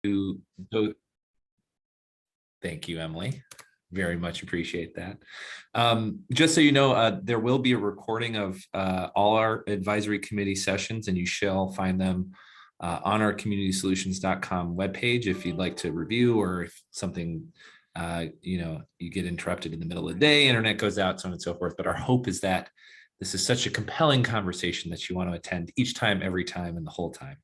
to go. Thank you, Emily. Very much appreciate that. Just so you know, there will be a recording of all our advisory committee sessions, and you shall find them on our communitysolutions.com webpage if you'd like to review, or if something, you get interrupted in the middle of the day, internet goes out, so on and so forth. But our hope is that this is such a compelling conversation that you want to attend each time, every time, and the whole time.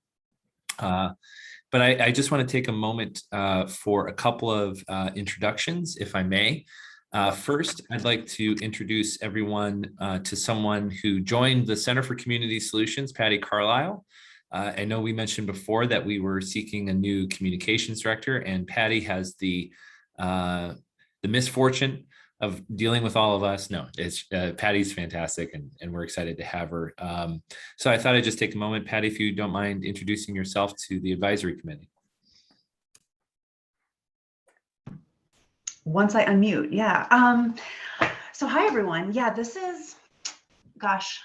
But I just want to take a moment for a couple of introductions, if I may. First, I'd like to introduce everyone to someone who joined the Center for Community Solutions, Patty Carlisle. I know we mentioned before that we were seeking a new communications director, and Patty has the misfortune of dealing with all of us. No, it's Patty's fantastic, and we're excited to have her. So I thought I'd just take a moment, Patty, if you don't mind introducing yourself to the advisory committee. Once I unmute, yeah. So hi, everyone. Yeah, this is, gosh,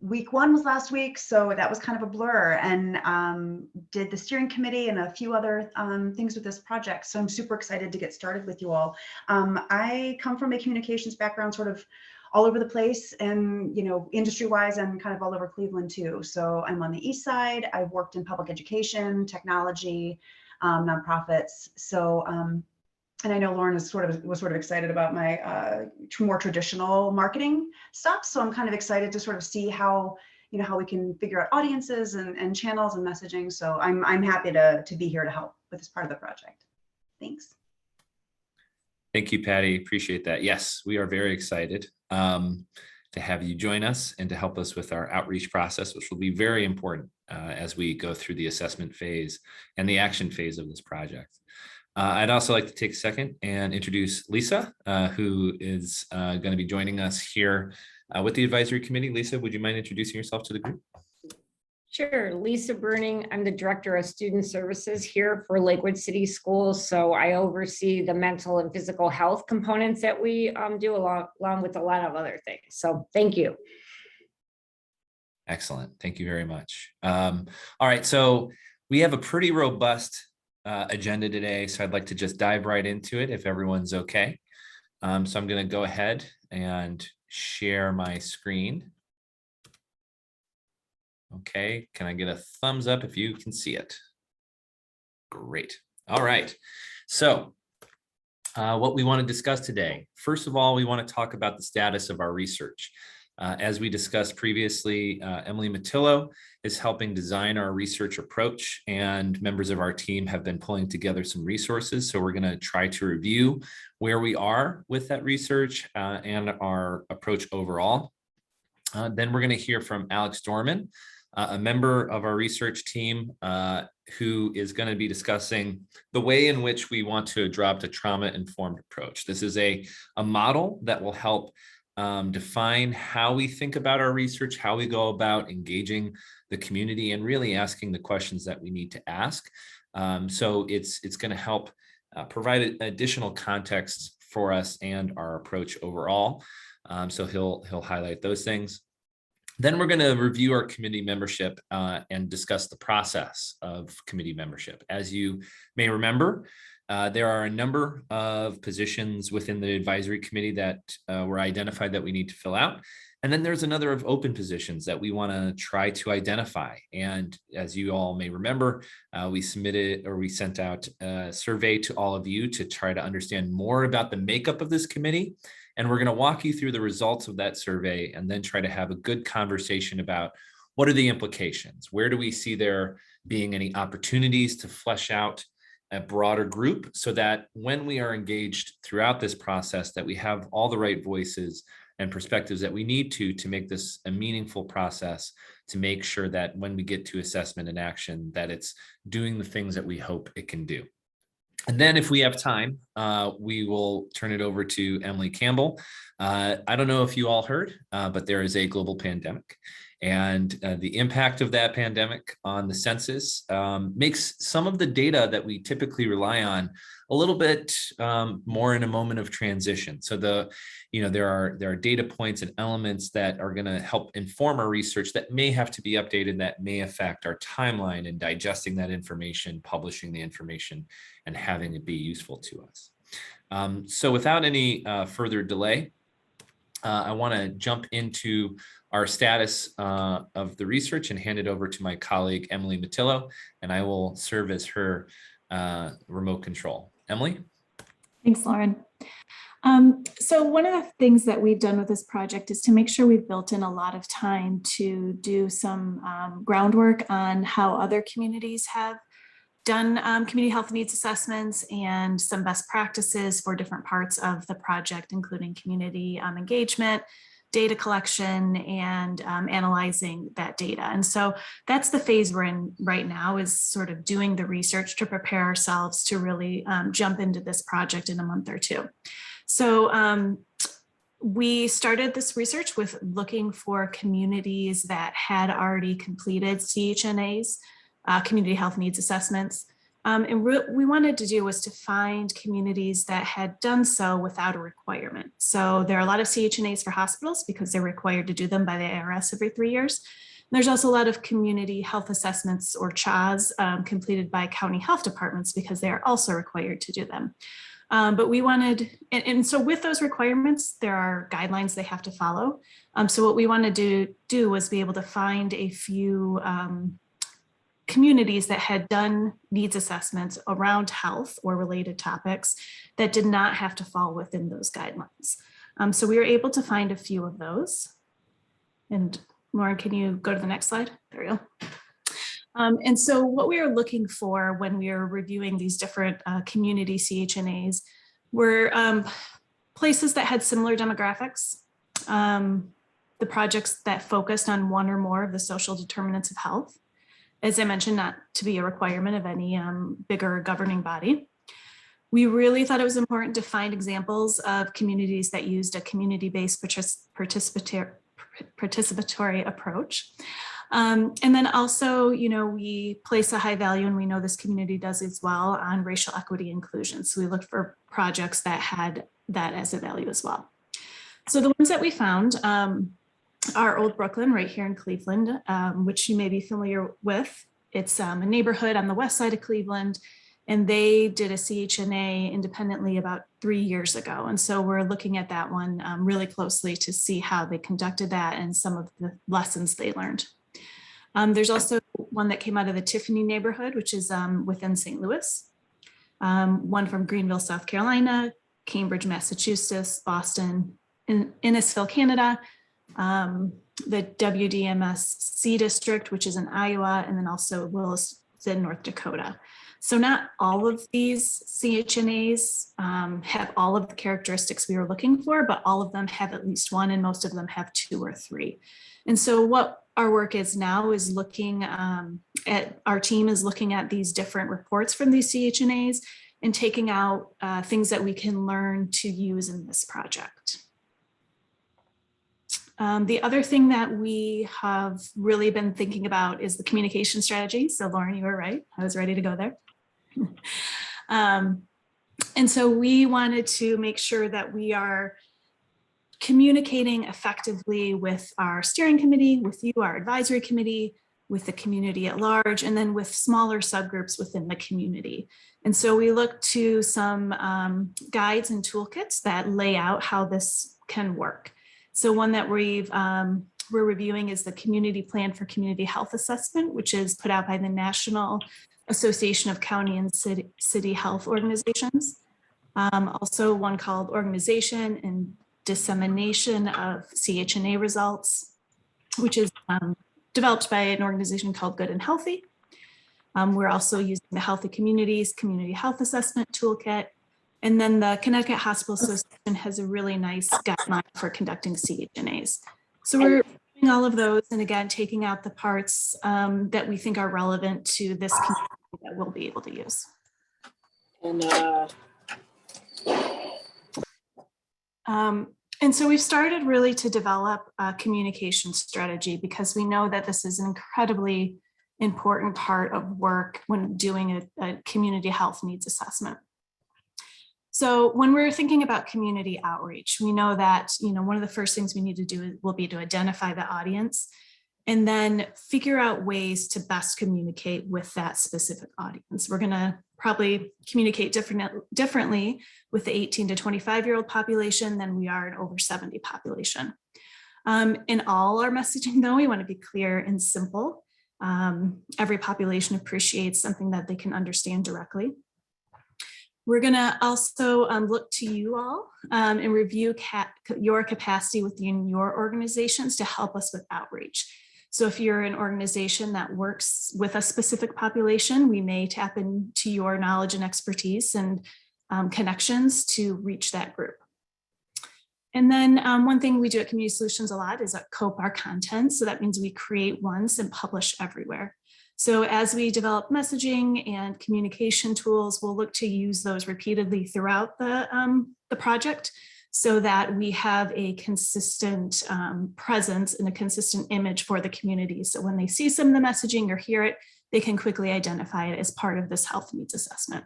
week one was last week, so that was kind of a blur, and did the steering committee and a few other things with this project. So I'm super excited to get started with you all. I come from a communications background, sort of all over the place, and industry-wise, and kind of all over Cleveland too. So I'm on the east side. I've worked in public education, technology, nonprofits. So and I know Lauren was sort of excited about my more traditional marketing stuff. So I'm kind of excited to sort of see how we can figure out audiences and channels and messaging. So I'm happy to be here to help with this part of the project. Thanks. Thank you, Patty. Appreciate that. Yes, we are very excited to have you join us and to help us with our outreach process, which will be very important as we go through the assessment phase and the action phase of this project. I'd also like to take a second and introduce Lisa, who is going to be joining us here with the advisory committee. Lisa, would you mind introducing yourself to the group? Sure. Lisa Burning. I'm the Director of Student Services here for Lakewood City Schools. So I oversee the mental and physical health components that we do along with a lot of other things. So thank you. Excellent. Thank you very much. All right. So we have a pretty robust agenda today, so I'd like to just dive right into it if everyone's okay. So I'm going to go ahead and share my screen. Okay, can I get a thumbs up if you can see it? Great. All right. So what we want to discuss today, first of all, we want to talk about the status of our research. As we discussed previously, Emily Matillo is helping design our research approach, and members of our team have been pulling together some resources. So we're going to try to review where we are with that research and our approach overall. Then we're going to hear from Alex Dorman, a member of our research team who is going to be discussing the way in which we want to adopt a trauma-informed approach. This is a model that will help define how we think about our research, how we go about engaging the community, and really asking the questions that we need to ask. So it's going to help provide additional context for us and our approach overall. So he'll highlight those things. Then we're going to review our committee membership and discuss the process of committee membership. As you may remember, there are a number of positions within the advisory committee that were identified that we need to fill out. And then there's another of open positions that we want to try to identify. And as you all may remember, we sent out a survey to all of you to try to understand more about the makeup of this committee. And we're going to walk you through the results of that survey and then try to have a good conversation about what are the implications? Where do we see there being any opportunities to flesh out a broader group so that when we are engaged throughout this process, that we have all the right voices and perspectives that we need to make this a meaningful process, to make sure that when we get to assessment and action, that it's doing the things that we hope it can do. And then if we have time, we will turn it over to Emily Campbell. I don't know if you all heard, but there is a global pandemic. And the impact of that pandemic on the census makes some of the data that we typically rely on a little bit more in a moment of transition. So there are data points and elements that are going to help inform our research that may have to be updated, that may affect our timeline in digesting that information, publishing the information, and having it be useful to us. So without any further delay, I want to jump into our status of the research and hand it over to my colleague, Emily Matillo, and I will serve as her remote control. Emily? Thanks, Lauren. So one of the things that we've done with this project is to make sure we've built in a lot of time to do some groundwork on how other communities have done community health needs assessments and some best practices for different parts of the project, including community engagement, data collection, and analyzing that data. And so that's the phase we're in right now, is sort of doing the research to prepare ourselves to really jump into this project in a month or two. So we started this research with looking for communities that had already completed CHNAs, community health needs assessments. And what we wanted to do was to find communities that had done so without a requirement. So there are a lot of CHNAs for hospitals because they're required to do them by the IRS every 3 years. And there's also a lot of community health assessments, or CHAs, completed by county health departments because they are also required to do them. But we wanted, and so with those requirements, there are guidelines they have to follow. So what we wanted to do was be able to find a few communities that had done needs assessments around health or related topics that did not have to fall within those guidelines. So we were able to find a few of those. And Lauren, can you go to the next slide? There we go. And so what we are looking for when we are reviewing these different community CHNAs were places that had similar demographics, the projects that focused on one or more of the social determinants of health. As I mentioned, not to be a requirement of any bigger governing body. We really thought it was important to find examples of communities that used a community-based participatory approach. And then also, we place a high value, and we know this community does as well, on racial equity inclusion. So we looked for projects that had that as a value as well. So the ones that we found are Old Brooklyn right here in Cleveland, which you may be familiar with. It's a neighborhood on the west side of Cleveland, and they did a CHNA independently about 3 years ago. And so we're looking at that one really closely to see how they conducted that and some of the lessons they learned. There's also one that came out of the Tiffany neighborhood, which is within St. Louis, one from Greenville, South Carolina, Cambridge, Massachusetts, Boston, Innisfil, Canada, the WDMSC district, which is in Iowa, and then also Williston, North Dakota. So not all of these CHNAs have all of the characteristics we were looking for, but all of them have at least one, and most of them have 2 or 3. And so what our work is now is looking our team is looking at these different reports from these CHNAs and taking out things that we can learn to use in this project. The other thing that we have really been thinking about is the communication strategy. So Lauren, you were right. I was ready to go there. And so we wanted to make sure that we are communicating effectively with our steering committee, with you, our advisory committee, with the community at large, and then with smaller subgroups within the community. And so we look to some guides and toolkits that lay out how this can work. So one that we're reviewing is the Community Plan for Community Health Assessment, which is put out by the National Association of County and City Health Organizations. Also one called Organization and Dissemination of CHNA Results, which is developed by an organization called Good and Healthy. We're also using the Healthy Communities Community Health Assessment Toolkit. And then the Connecticut Hospital Association has a really nice guideline for conducting CHNAs. So we're doing all of those, and again, taking out the parts that we think are relevant to this community that we'll be able to use. And so we've started really to develop a communication strategy because we know that this is an incredibly important part of work when doing a community health needs assessment. So when we're thinking about community outreach, we know that, one of the first things we need to do will be to identify the audience and then figure out ways to best communicate with that specific audience. We're going to probably communicate differently with the 18 to 25-year-old population than we are an over 70 population. In all our messaging, though, we want to be clear and simple. Every population appreciates something that they can understand directly. We're going to also look to you all and review your capacity within your organizations to help us with outreach. So if you're an organization that works with a specific population, we may tap into your knowledge and expertise and connections to reach that group. And then one thing we do at Community Solutions a lot is cope our content. So that means we create once and publish everywhere. So as we develop messaging and communication tools, we'll look to use those repeatedly throughout the project so that we have a consistent presence and a consistent image for the community. So when they see some of the messaging or hear it, they can quickly identify it as part of this health needs assessment.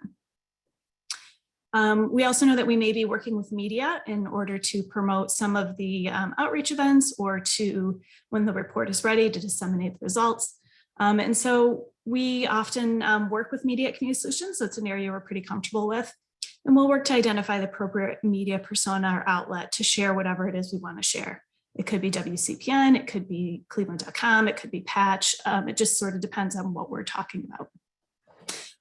We also know that we may be working with media in order to promote some of the outreach events or to, when the report is ready, to disseminate the results. And so we often work with media at Community Solutions, so it's an area we're pretty comfortable with. And we'll work to identify the appropriate media persona or outlet to share whatever it is we want to share. It could be WCPN, it could be Cleveland.com, it could be Patch. It just sort of depends on what we're talking about.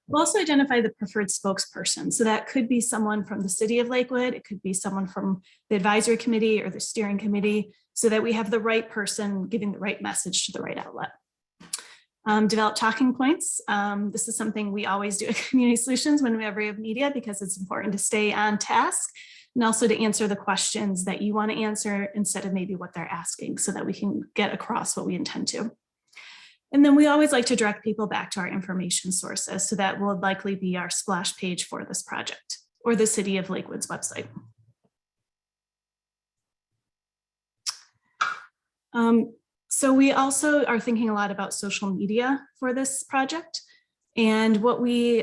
We'll also identify the preferred spokesperson. So that could be someone from the city of Lakewood, it could be someone from the advisory committee or the steering committee, so that we have the right person giving the right message to the right outlet. Develop talking points. This is something we always do at Community Solutions whenever we have media, because it's important to stay on task and also to answer the questions that you want to answer instead of maybe what they're asking, so that we can get across what we intend to. And then we always like to direct people back to our information sources. So that will likely be our splash page for this project or the City of Lakewood's website. So we also are thinking a lot about social media for this project. And what we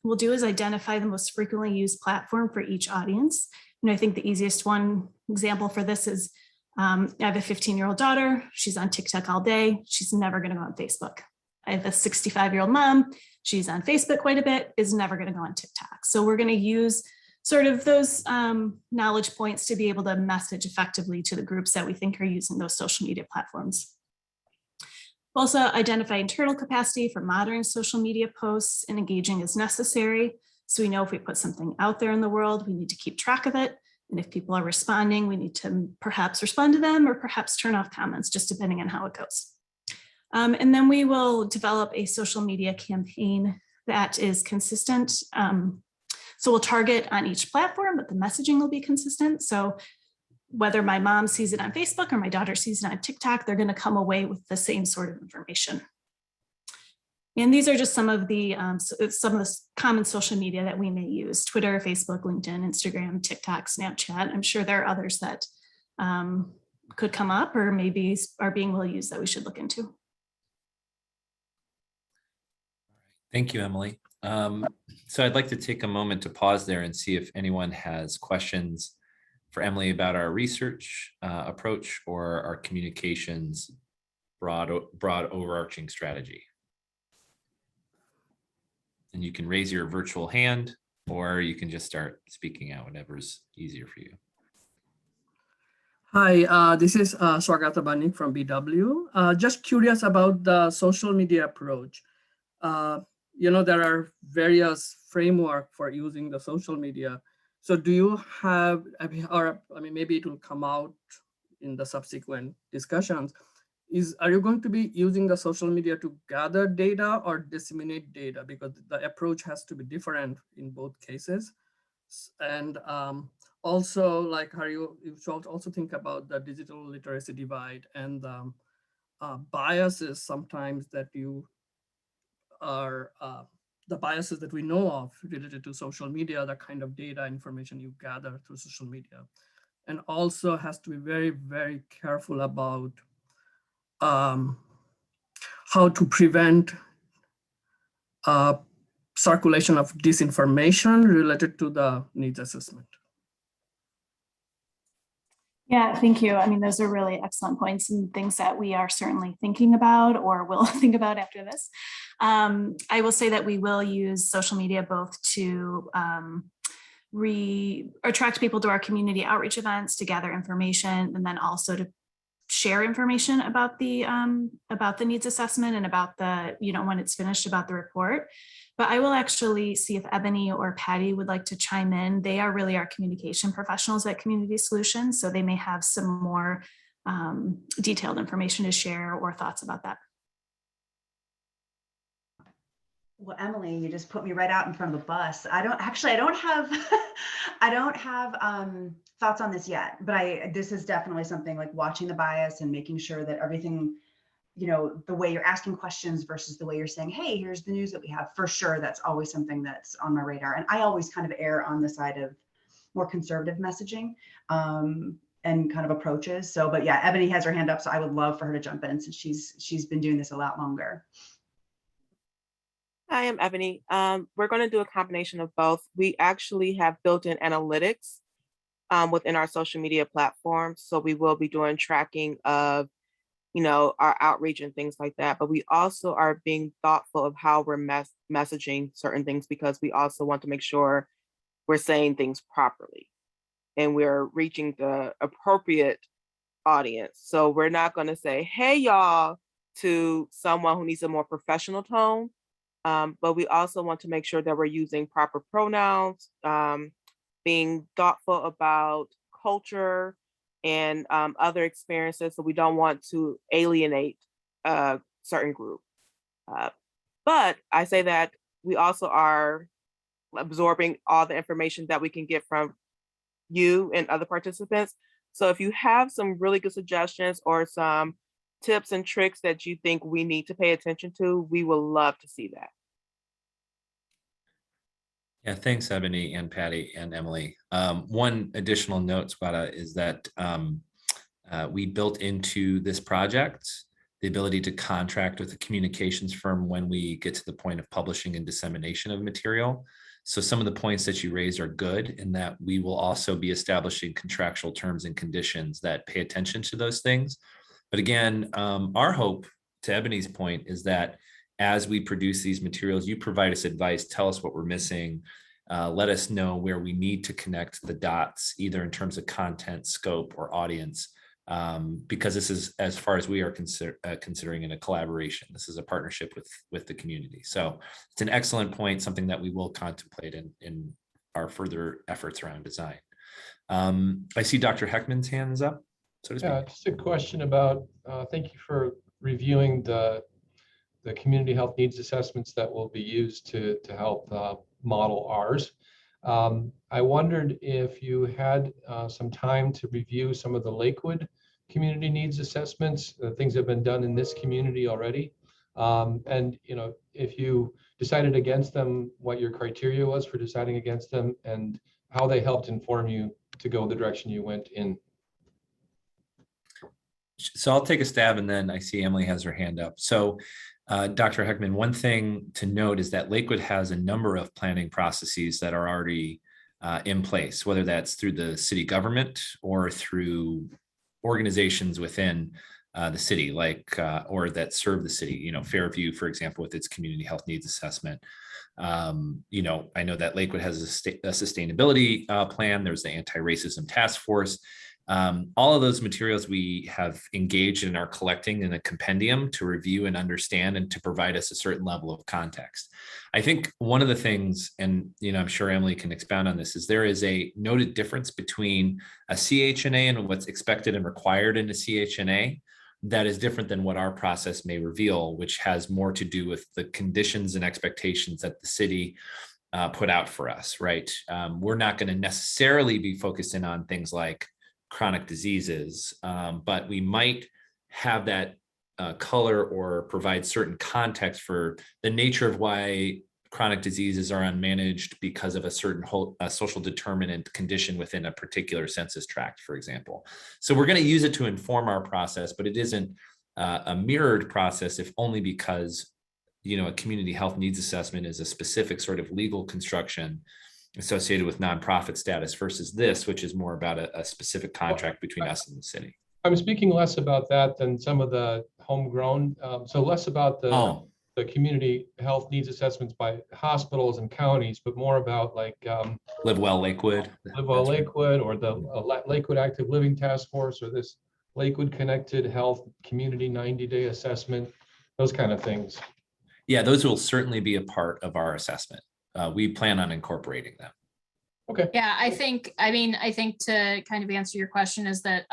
will do is identify the most frequently used platform for each audience. I think the easiest one example for this is I have a 15-year-old daughter. She's on TikTok all day. She's never going to go on Facebook. I have a 65-year-old mom. She's on Facebook quite a bit, is never going to go on TikTok. So we're going to use sort of those knowledge points to be able to message effectively to the groups that we think are using those social media platforms. Also identify internal capacity for monitoring social media posts and engaging as necessary. So we know if we put something out there in the world, we need to keep track of it. And if people are responding, we need to perhaps respond to them or perhaps turn off comments, just depending on how it goes. And then we will develop a social media campaign that is consistent. So we'll target on each platform, but the messaging will be consistent. So whether my mom sees it on Facebook or my daughter sees it on TikTok, they're going to come away with the same sort of information. And these are just some of the common social media that we may use: Twitter, Facebook, LinkedIn, Instagram, TikTok, Snapchat. I'm sure there are others that could come up or maybe are being well used that we should look into. Thank you, Emily. So I'd like to take a moment to pause there and see if anyone has questions for Emily about our research approach or our communications broad overarching strategy. And you can raise your virtual hand, or you can just start speaking out, whatever's easier for you. Hi, this is Swagata Banik from BW. Just curious about the social media approach. There are various framework for using the social media. So do you have, maybe it will come out in the subsequent discussions. Are you going to be using the social media to gather data or disseminate data? Because the approach has to be different in both cases. And also, like, you should also think about the digital literacy divide and biases sometimes that you are, the biases that we know of related to social media, the kind of data information you gather through social media. and also has to be very, very careful about how to prevent circulation of disinformation related to the needs assessment. Yeah, thank you. I mean, those are really excellent points and things that we are certainly thinking about or will think about after this. I will say that we will use social media both to attract people to our community outreach events, to gather information, and then also to share information about the needs assessment and about the, when it's finished, about the report. But I will actually see if Ebony or Patty would like to chime in. They are really our communication professionals at Community Solutions, so they may have some more detailed information to share or thoughts about that. Well, Emily, you just put me right out in front of the bus. I don't have, I don't have thoughts on this yet, but this is definitely something like watching the bias and making sure that everything, the way you're asking questions versus the way you're saying, hey, here's the news that we have, for sure. That's always something that's on my radar. And I always kind of err on the side of more conservative messaging and kind of approaches. So, but yeah, Ebony has her hand up, so I would love for her to jump in since she's been doing this a lot longer. Hi, I'm Ebony. We're going to do a combination of both. We actually have built-in analytics within our social media platforms. So we will be doing tracking of, our outreach and things like that. But we also are being thoughtful of how we're messaging certain things, because we also want to make sure we're saying things properly and we're reaching the appropriate audience. So we're not going to say, hey, y'all, to someone who needs a more professional tone. But we also want to make sure that we're using proper pronouns, being thoughtful about culture and other experiences. So we don't want to alienate a certain group. But I say that we also are absorbing all the information that we can get from you and other participants. So if you have some really good suggestions or some tips and tricks that you think we need to pay attention to, we will love to see that. Yeah, thanks, Ebony and Patty and Emily. One additional note, Sweta, is that we built into this project the ability to contract with a communications firm when we get to the point of publishing and dissemination of material. So some of the points that you raised are good, in that we will also be establishing contractual terms and conditions that pay attention to those things. But again, our hope, to Ebony's point, is that as we produce these materials, you provide us advice, tell us what we're missing, let us know where we need to connect the dots, either in terms of content, scope, or audience, because this is, as far as we are considering in a collaboration, this is a partnership with the community. So it's an excellent point, something that we will contemplate in our further efforts around design. I see Dr. Heckman's hands up, so to speak. Yeah, just a question about, thank you for reviewing the community health needs assessments that will be used to help model ours. I wondered if you had some time to review some of the Lakewood community needs assessments, things that have been done in this community already. And if you decided against them, what your criteria was for deciding against them and how they helped inform you to go the direction you went in. So I'll take a stab, and then I see Emily has her hand up. So Dr. Heckman, one thing to note is that Lakewood has a number of planning processes that are already in place, whether that's through the city government or through organizations within the city, like or that serve the city. Fairview, for example, with its community health needs assessment. I know that Lakewood has a sustainability plan. There's the anti-racism task force. All of those materials we have engaged and are collecting in a compendium to review and understand and to provide us a certain level of context. I think one of the things, and I'm sure Emily can expound on this, is there is a noted difference between a CHNA and what's expected and required in a CHNA that is different than what our process may reveal, which has more to do with the conditions and expectations that the city put out for us, right? We're not going to necessarily be focusing on things like chronic diseases, but we might have that color or provide certain context for the nature of why chronic diseases are unmanaged because of a certain social determinant condition within a particular census tract, for example. So we're going to use it to inform our process, but it isn't a mirrored process, if only because, a community health needs assessment is a specific sort of legal construction associated with nonprofit status versus this, which is more about a specific contract between us and the city. I'm speaking less about that than some of the homegrown, so less about the community health needs assessments by hospitals and counties, but more about like Live Well Lakewood. Live Well Lakewood, or the Lakewood Active Living Task Force, or this Lakewood Connected Health Community 90-day assessment, those kind of things. Yeah, those will certainly be a part of our assessment. We plan on incorporating them. Okay. Yeah, I think to kind of answer your question is that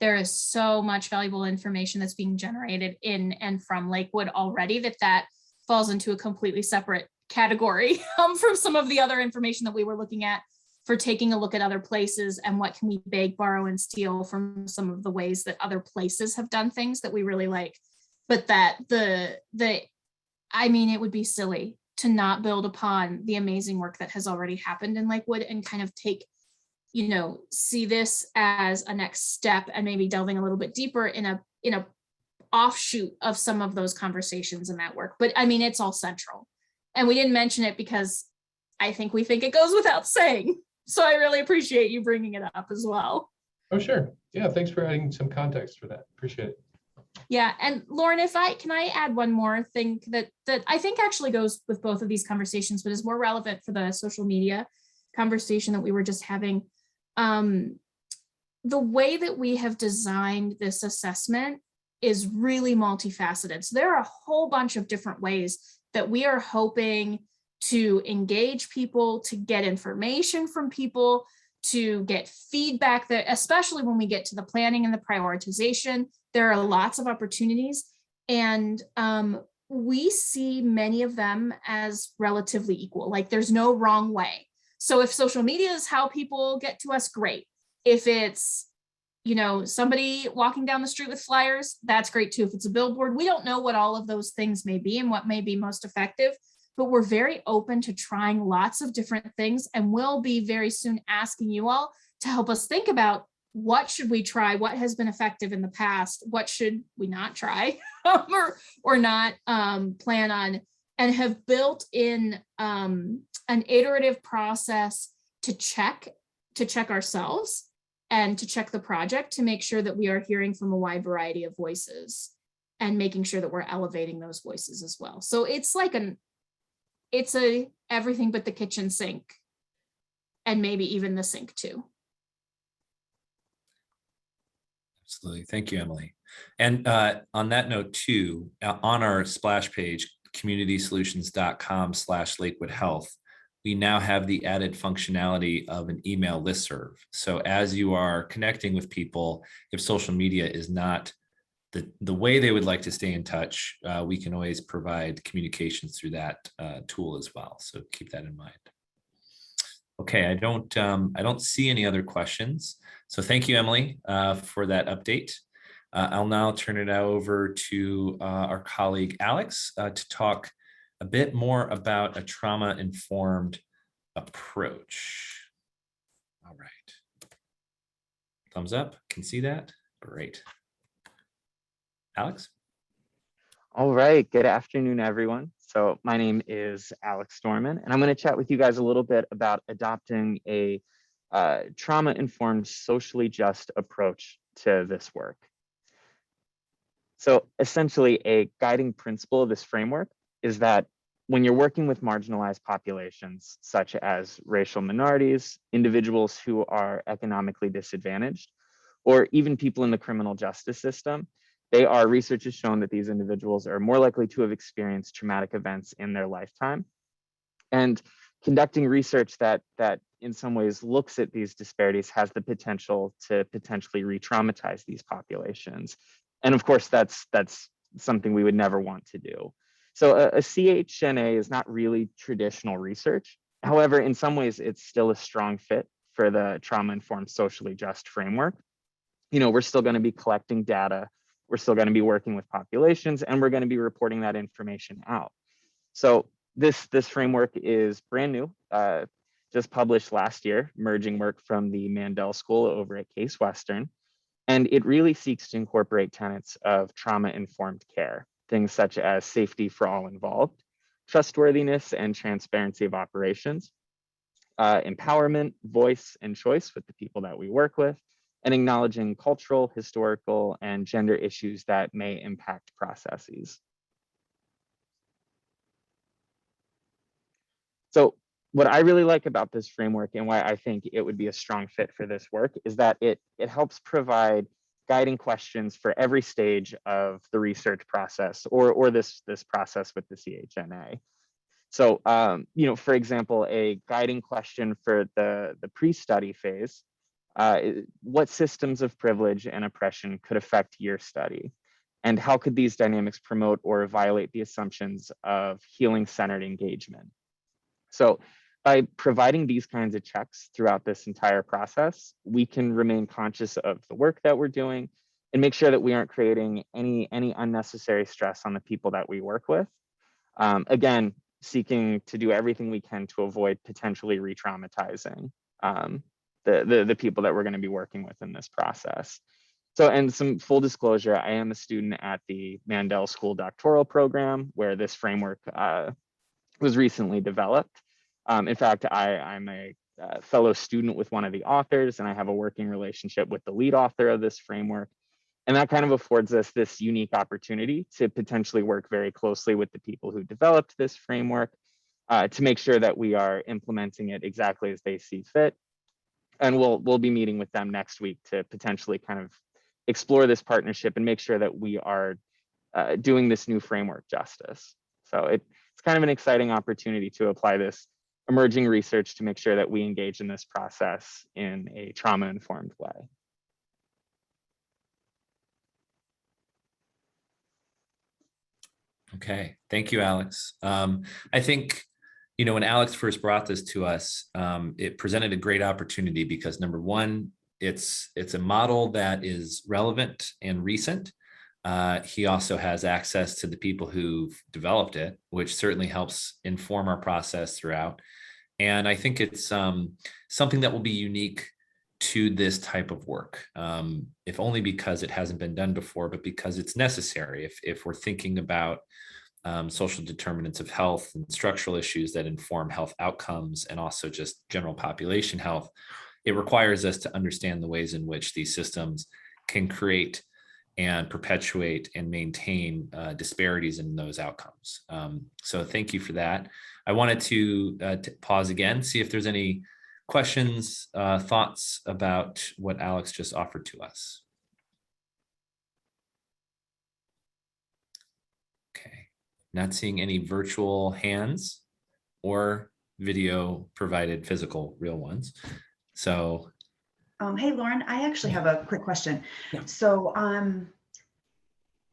there is so much valuable information that's being generated in and from Lakewood already that falls into a completely separate category from some of the other information that we were looking at for taking a look at other places and what can we beg, borrow, and steal from some of the ways that other places have done things that we really like. But that it would be silly to not build upon the amazing work that has already happened in Lakewood and kind of take, see this as a next step and maybe delving a little bit deeper in a offshoot of some of those conversations and that work. But it's all central. And we didn't mention it because I think we think it goes without saying. So I really appreciate you bringing it up as well. Oh, sure. Yeah, thanks for adding some context for that. Appreciate it. Yeah, and Lauren, can I add one more thing that I think actually goes with both of these conversations, but is more relevant for the social media conversation that we were just having. The way that we have designed this assessment is really multifaceted. So there are a whole bunch of different ways that we are hoping to engage people, to get information from people, to get feedback, that especially when we get to the planning and the prioritization, there are lots of opportunities, and we see many of them as relatively equal. Like there's no wrong way. So if social media is how people get to us, great. If it's, somebody walking down the street with flyers, that's great too. If it's a billboard, we don't know what all of those things may be and what may be most effective, but we're very open to trying lots of different things, and we'll be very soon asking you all to help us think about what should we try, what has been effective in the past, what should we not try or not plan on, and have built in an iterative process to check ourselves and to check the project to make sure that we are hearing from a wide variety of voices and making sure that we're elevating those voices as well. So it's like it's a everything but the kitchen sink, and maybe even the sink too. Absolutely. Thank you, Emily. And on that note too, on our splash page, communitysolutions.com/Lakewood Health, we now have the added functionality of an email listserv. So as you are connecting with people, if social media is not the way they would like to stay in touch, we can always provide communications through that tool as well. So keep that in mind. Okay, I don't see any other questions. So thank you, Emily, for that update. I'll now turn it over to our colleague, Alex, to talk a bit more about a trauma-informed approach. All right. Thumbs up, can see that? Great. Alex? All right, good afternoon, everyone. So my name is Alex Storman, and I'm going to chat with you guys a little bit about adopting a trauma-informed, socially just approach to this work. So essentially, a guiding principle of this framework is that when you're working with marginalized populations, such as racial minorities, individuals who are economically disadvantaged, or even people in the criminal justice system, research has shown that these individuals are more likely to have experienced traumatic events in their lifetime. And conducting research that in some ways looks at these disparities has the potential to potentially re-traumatize these populations. And of course, that's something we would never want to do. So a CHNA is not really traditional research. However, in some ways, it's still a strong fit for the trauma-informed socially just framework. We're still going to be collecting data. We're still going to be working with populations, and we're going to be reporting that information out. So This framework is brand new, just published last year, merging work from the Mandel School over at Case Western. And it really seeks to incorporate tenets of trauma-informed care, things such as safety for all involved, trustworthiness and transparency of operations, empowerment, voice, and choice with the people that we work with, and acknowledging cultural, historical, and gender issues that may impact processes. So what I really like about this framework and why I think it would be a strong fit for this work is that it helps provide guiding questions for every stage of the research process or this process with the CHNA. So, for example, a guiding question for the pre-study phase, what systems of privilege and oppression could affect your study? And how could these dynamics promote or violate the assumptions of healing-centered engagement? So by providing these kinds of checks throughout this entire process, we can remain conscious of the work that we're doing and make sure that we aren't creating any unnecessary stress on the people that we work with. Again, seeking to do everything we can to avoid potentially re-traumatizing the people that we're going to be working with in this process. So, and some full disclosure, I am a student at the Mandel School doctoral program where this framework was recently developed. In fact, I'm a fellow student with one of the authors, and I have a working relationship with the lead author of this framework. And that kind of affords us this unique opportunity to potentially work very closely with the people who developed this framework to make sure that we are implementing it exactly as they see fit. And we'll be meeting with them next week to potentially kind of explore this partnership and make sure that we are doing this new framework justice. So it's kind of an exciting opportunity to apply this emerging research to make sure that we engage in this process in a trauma-informed way. Okay, thank you, Alex. I think, when Alex first brought this to us, it presented a great opportunity because number one, it's a model that is relevant and recent. He also has access to the people who've developed it, which certainly helps inform our process throughout. And I think it's something that will be unique to this type of work, if only because it hasn't been done before, but because it's necessary. If we're thinking about social determinants of health and structural issues that inform health outcomes and also just general population health, it requires us to understand the ways in which these systems can create and perpetuate and maintain disparities in those outcomes. So thank you for that. I wanted to pause again, see if there's any questions, thoughts about what Alex just offered to us. Okay, not seeing any virtual hands or video provided physical real ones. So hey, Lauren, I actually have a quick question. Yeah. So,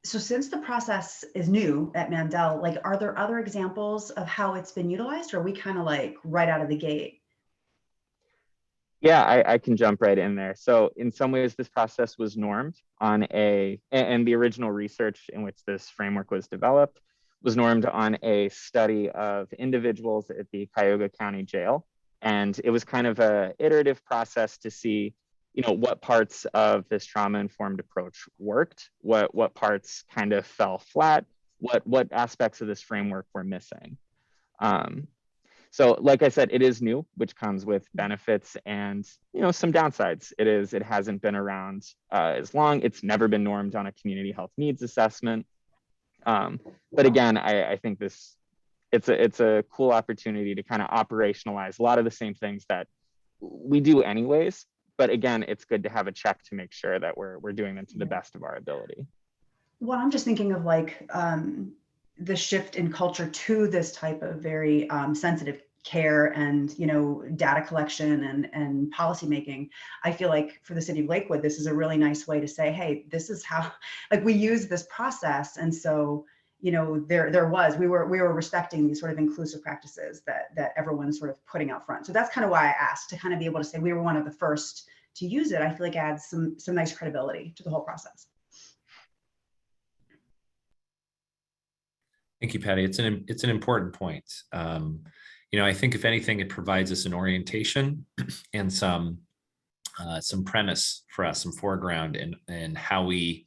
so since the process is new at Mandel, like, are there other examples of how it's been utilized, or are we kind of like right out of the gate? Yeah, I can jump right in there. So in some ways, this process was normed on and the original research in which this framework was developed was normed on a study of individuals at the Cuyahoga County Jail. And it was kind of an iterative process to see, what parts of this trauma-informed approach worked, what parts kind of fell flat, what aspects of this framework were missing. So like I said, it is new, which comes with benefits and some downsides. It hasn't been around as long. It's never been normed on a community health needs assessment. But again, I think it's a cool opportunity to kind of operationalize a lot of the same things that we do anyways. But again, it's good to have a check to make sure that we're doing them to the best of our ability. Well, I'm just thinking of like the shift in culture to this type of very sensitive care and data collection and policy making. I feel like for the city of Lakewood, this is a really nice way to say, hey, this is how, like, we use this process. And so we were respecting these sort of inclusive practices that everyone's sort of putting out front. So that's kind of why I asked, to kind of be able to say we were one of the first to use it. I feel like adds some nice credibility to the whole process. Thank you, Patty. It's an important point. I think if anything, it provides us an orientation and some premise for us, some foreground in how we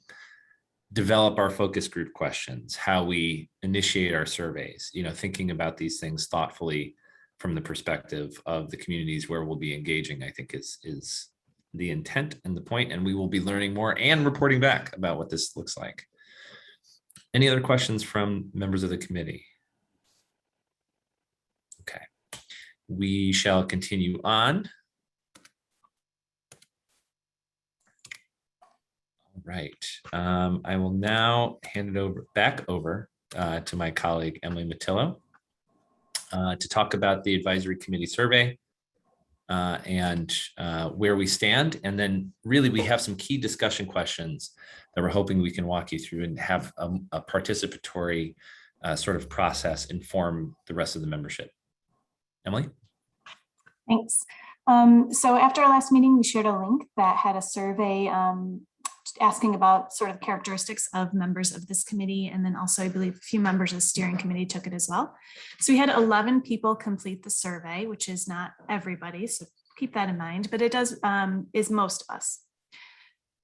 develop our focus group questions, how we initiate our surveys, thinking about these things thoughtfully from the perspective of the communities where we'll be engaging, I think is the intent and the point, and we will be learning more and reporting back about what this looks like. Any other questions from members of the committee? Okay, we shall continue on. All right, I will now hand it back over to my colleague, Emily Matillo, to talk about the advisory committee survey and where we stand. And then really we have some key discussion questions that we're hoping we can walk you through and have a participatory sort of process inform the rest of the membership. Emily? Thanks. So after our last meeting, we shared a link that had a survey asking about sort of characteristics of members of this committee. And then also, I believe a few members of the steering committee took it as well. So we had 11 people complete the survey, which is not everybody. So keep that in mind, but it does is most of us.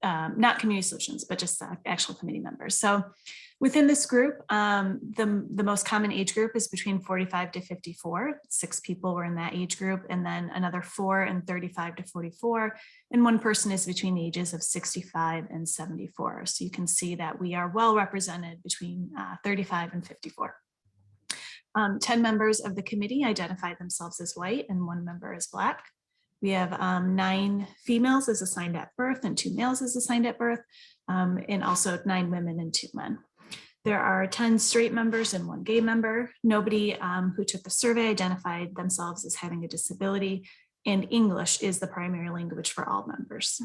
Not community solutions, but just actual committee members. So within this group, the most common age group is between 45 to 54. 6 people were in that age group, and then another 4 in 35 to 44. And 1 person is between the ages of 65 and 74. So you can see that we are well represented between 35 and 54. 10 members of the committee identified themselves as white and 1 member as Black. We have 9 females as assigned at birth and 2 males as assigned at birth, and also 9 women and 2 men. There are 10 straight members and 1 gay member. Nobody who took the survey identified themselves as having a disability, and English is the primary language for all members.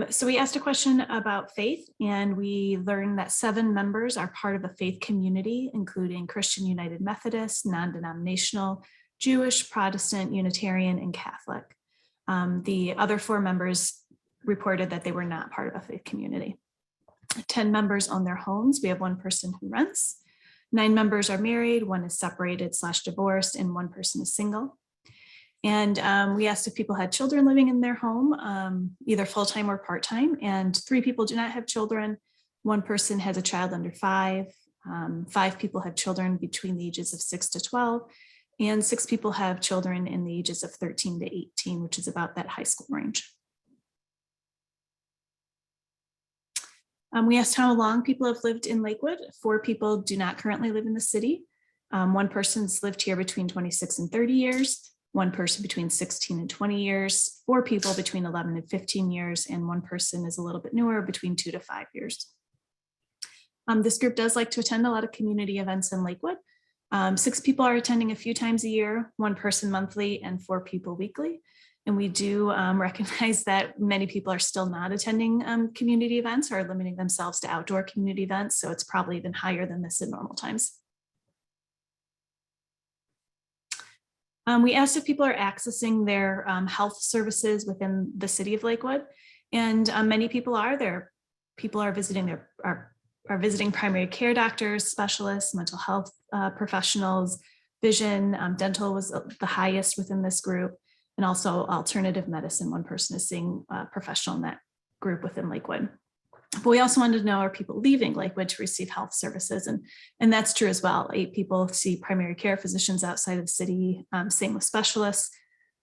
So we asked a question about faith, and we learned that 7 members are part of a faith community, including Christian United Methodist, non-denominational, Jewish, Protestant, Unitarian, and Catholic. The other 4 members reported that they were not part of a faith community. 10 members own their homes. We have 1 person who rents. 9 members are married, 1 is separated/divorced, and 1 person is single. And we asked if people had children living in their home, either full-time or part-time, and 3 people do not have children. 1 person has a child under 5. 5 people have children between the ages of 6 to 12, and 6 people have children in the ages of 13 to 18, which is about that high school range. We asked how long people have lived in Lakewood. 4 people do not currently live in the city. 1 person's lived here between 26 and 30 years. 1 person between 16 and 20 years, 4 people between 11 and 15 years, and 1 person is a little bit newer, between 2 to 5 years. This group does like to attend a lot of community events in Lakewood. 6 people are attending a few times a year, 1 person monthly, and 4 people weekly. And we do recognize that many people are still not attending community events or limiting themselves to outdoor community events. So it's probably even higher than this in normal times. We asked if people are accessing their health services within the city of Lakewood, and many people are there. People are visiting are visiting primary care doctors, specialists, mental health professionals, vision, dental was the highest within this group, and also alternative medicine. 1 person is seeing a professional in that group within Lakewood. But we also wanted to know, are people leaving Lakewood to receive health services? And that's true as well. 8 people see primary care physicians outside of the city, same with specialists.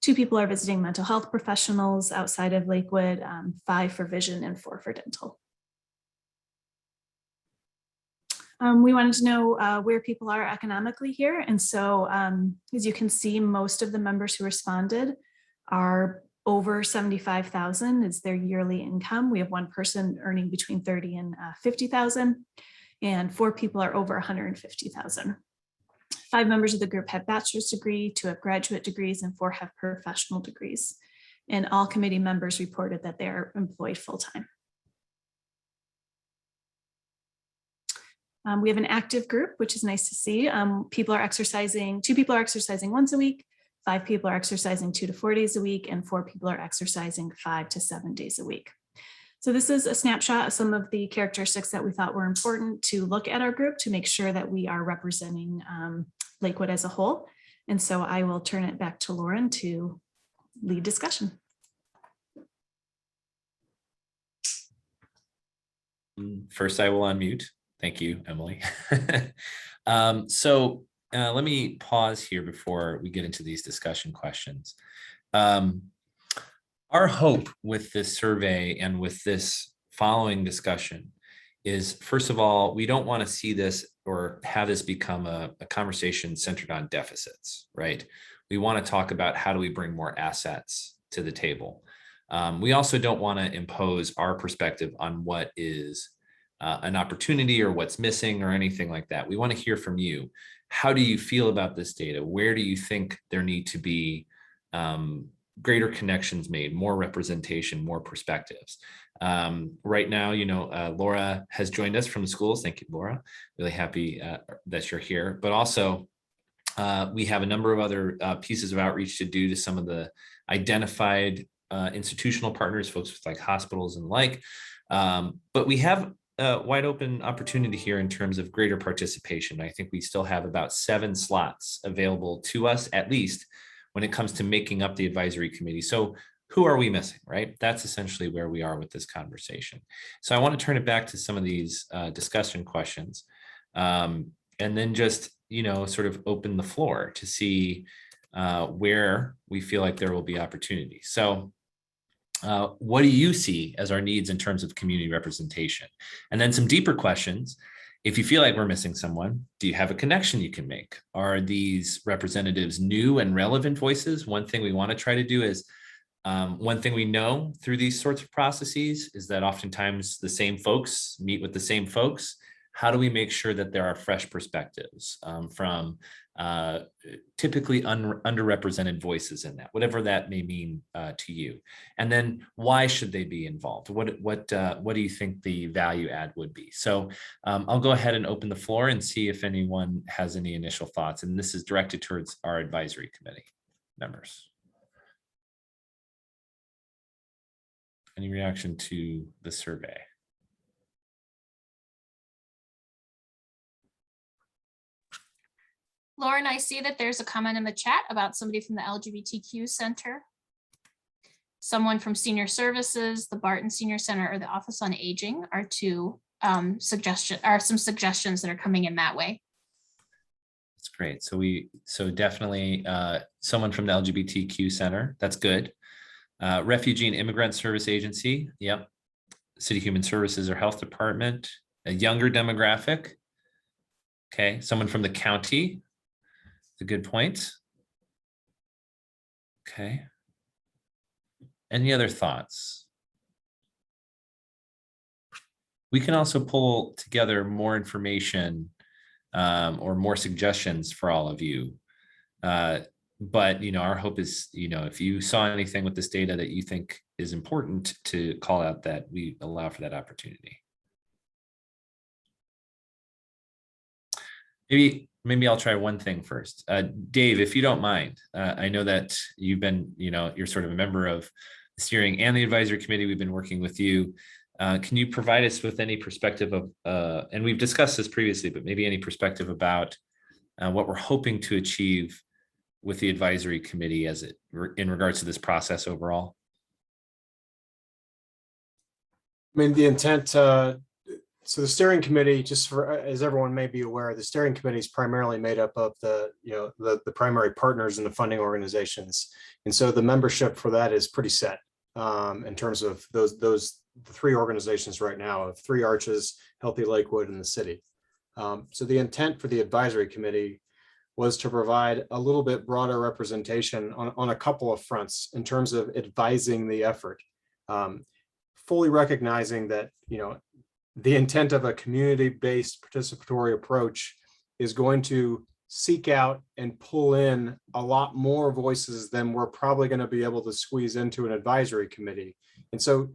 2 people are visiting mental health professionals outside of Lakewood, 5 for vision and 4 for dental. We wanted to know where people are economically here. And so as you can see, most of the members who responded are over 75,000 is their yearly income. We have 1 person earning between 30 and 50,000, and 4 people are over 150,000. 5 members of the group have bachelor's degree, 2 have graduate degrees, and 4 have professional degrees. And all committee members reported that they are employed full-time. We have an active group, which is nice to see. 2 people are exercising once a week, 5 people are exercising 2 to 4 days a week, and 4 people are exercising 5 to 7 days a week. So this is a snapshot of some of the characteristics that we thought were important to look at our group to make sure that we are representing Lakewood as a whole. And so I will turn it back to Lauren to lead discussion. First, I will unmute. Thank you, Emily. Let me pause here before we get into these discussion questions. Our hope with this survey and with this following discussion is, first of all, we don't want to see this or have this become a conversation centered on deficits, right? We want to talk about how do we bring more assets to the table. We also don't want to impose our perspective on what is an opportunity or what's missing or anything like that. We want to hear from you. How do you feel about this data? Where do you think there need to be greater connections made, more representation, more perspectives? Right now, Laura has joined us from the schools. Thank you, Laura. Really happy that you're here. But also, we have a number of other pieces of outreach to do to some of the identified institutional partners, folks with like hospitals and the like. But we have a wide open opportunity here in terms of greater participation. I think we still have about 7 slots available to us, at least when it comes to making up the advisory committee. So who are we missing, right? That's essentially where we are with this conversation. So I want to turn it back to some of these discussion questions, and then just, sort of open the floor to see where we feel like there will be opportunity. So what do you see as our needs in terms of community representation? And then some deeper questions. If you feel like we're missing someone, do you have a connection you can make? Are these representatives new and relevant voices? One thing we want to try to do is, one thing we know through these sorts of processes is that oftentimes the same folks meet with the same folks. How do we make sure that there are fresh perspectives from typically underrepresented voices in that, whatever that may mean to you? And then why should they be involved? What do you think the value add would be? So I'll go ahead and open the floor and see if anyone has any initial thoughts. And this is directed towards our advisory committee members. Any reaction to the survey? Lauren, I see that there's a comment in the chat about somebody from the LGBTQ Center, someone from Senior Services, the Barton Senior Center, or the Office on Aging are some suggestions that are coming in that way. That's great. So definitely someone from the LGBTQ Center. That's good. Refugee and Immigrant Service Agency. Yep. City Human Services or Health Department. A younger demographic. Okay. Someone from the county. A good point. Okay. Any other thoughts? We can also pull together more information or more suggestions for all of you. But our hope is, if you saw anything with this data that you think is important to call out, that we allow for that opportunity. Maybe I'll try one thing first. Dave, if you don't mind, I know that you've been, you're sort of a member of the steering and the advisory committee. We've been working with you. Can you provide us with any perspective of, and we've discussed this previously, but maybe any perspective about what we're hoping to achieve with the advisory committee in regards to this process overall? I mean, the intent, so the steering committee, just for, as everyone may be aware, the steering committee is primarily made up of the primary partners in the funding organizations. And so the membership for that is pretty set in terms of those 3 organizations right now of 3 Arches, Healthy Lakewood, and the city. So the intent for the advisory committee was to provide a little bit broader representation on a couple of fronts in terms of advising the effort, fully recognizing that, the intent of a community-based participatory approach is going to seek out and pull in a lot more voices than we're probably going to be able to squeeze into an advisory committee. And so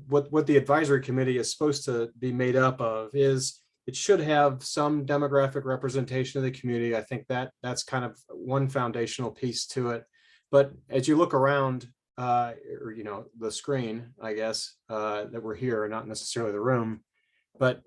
what the advisory committee is supposed to be made up of is it should have some demographic representation of the community. I think that's kind of one foundational piece to it. But as you look around or, you know, the screen, I guess, that we're here, not necessarily the room. But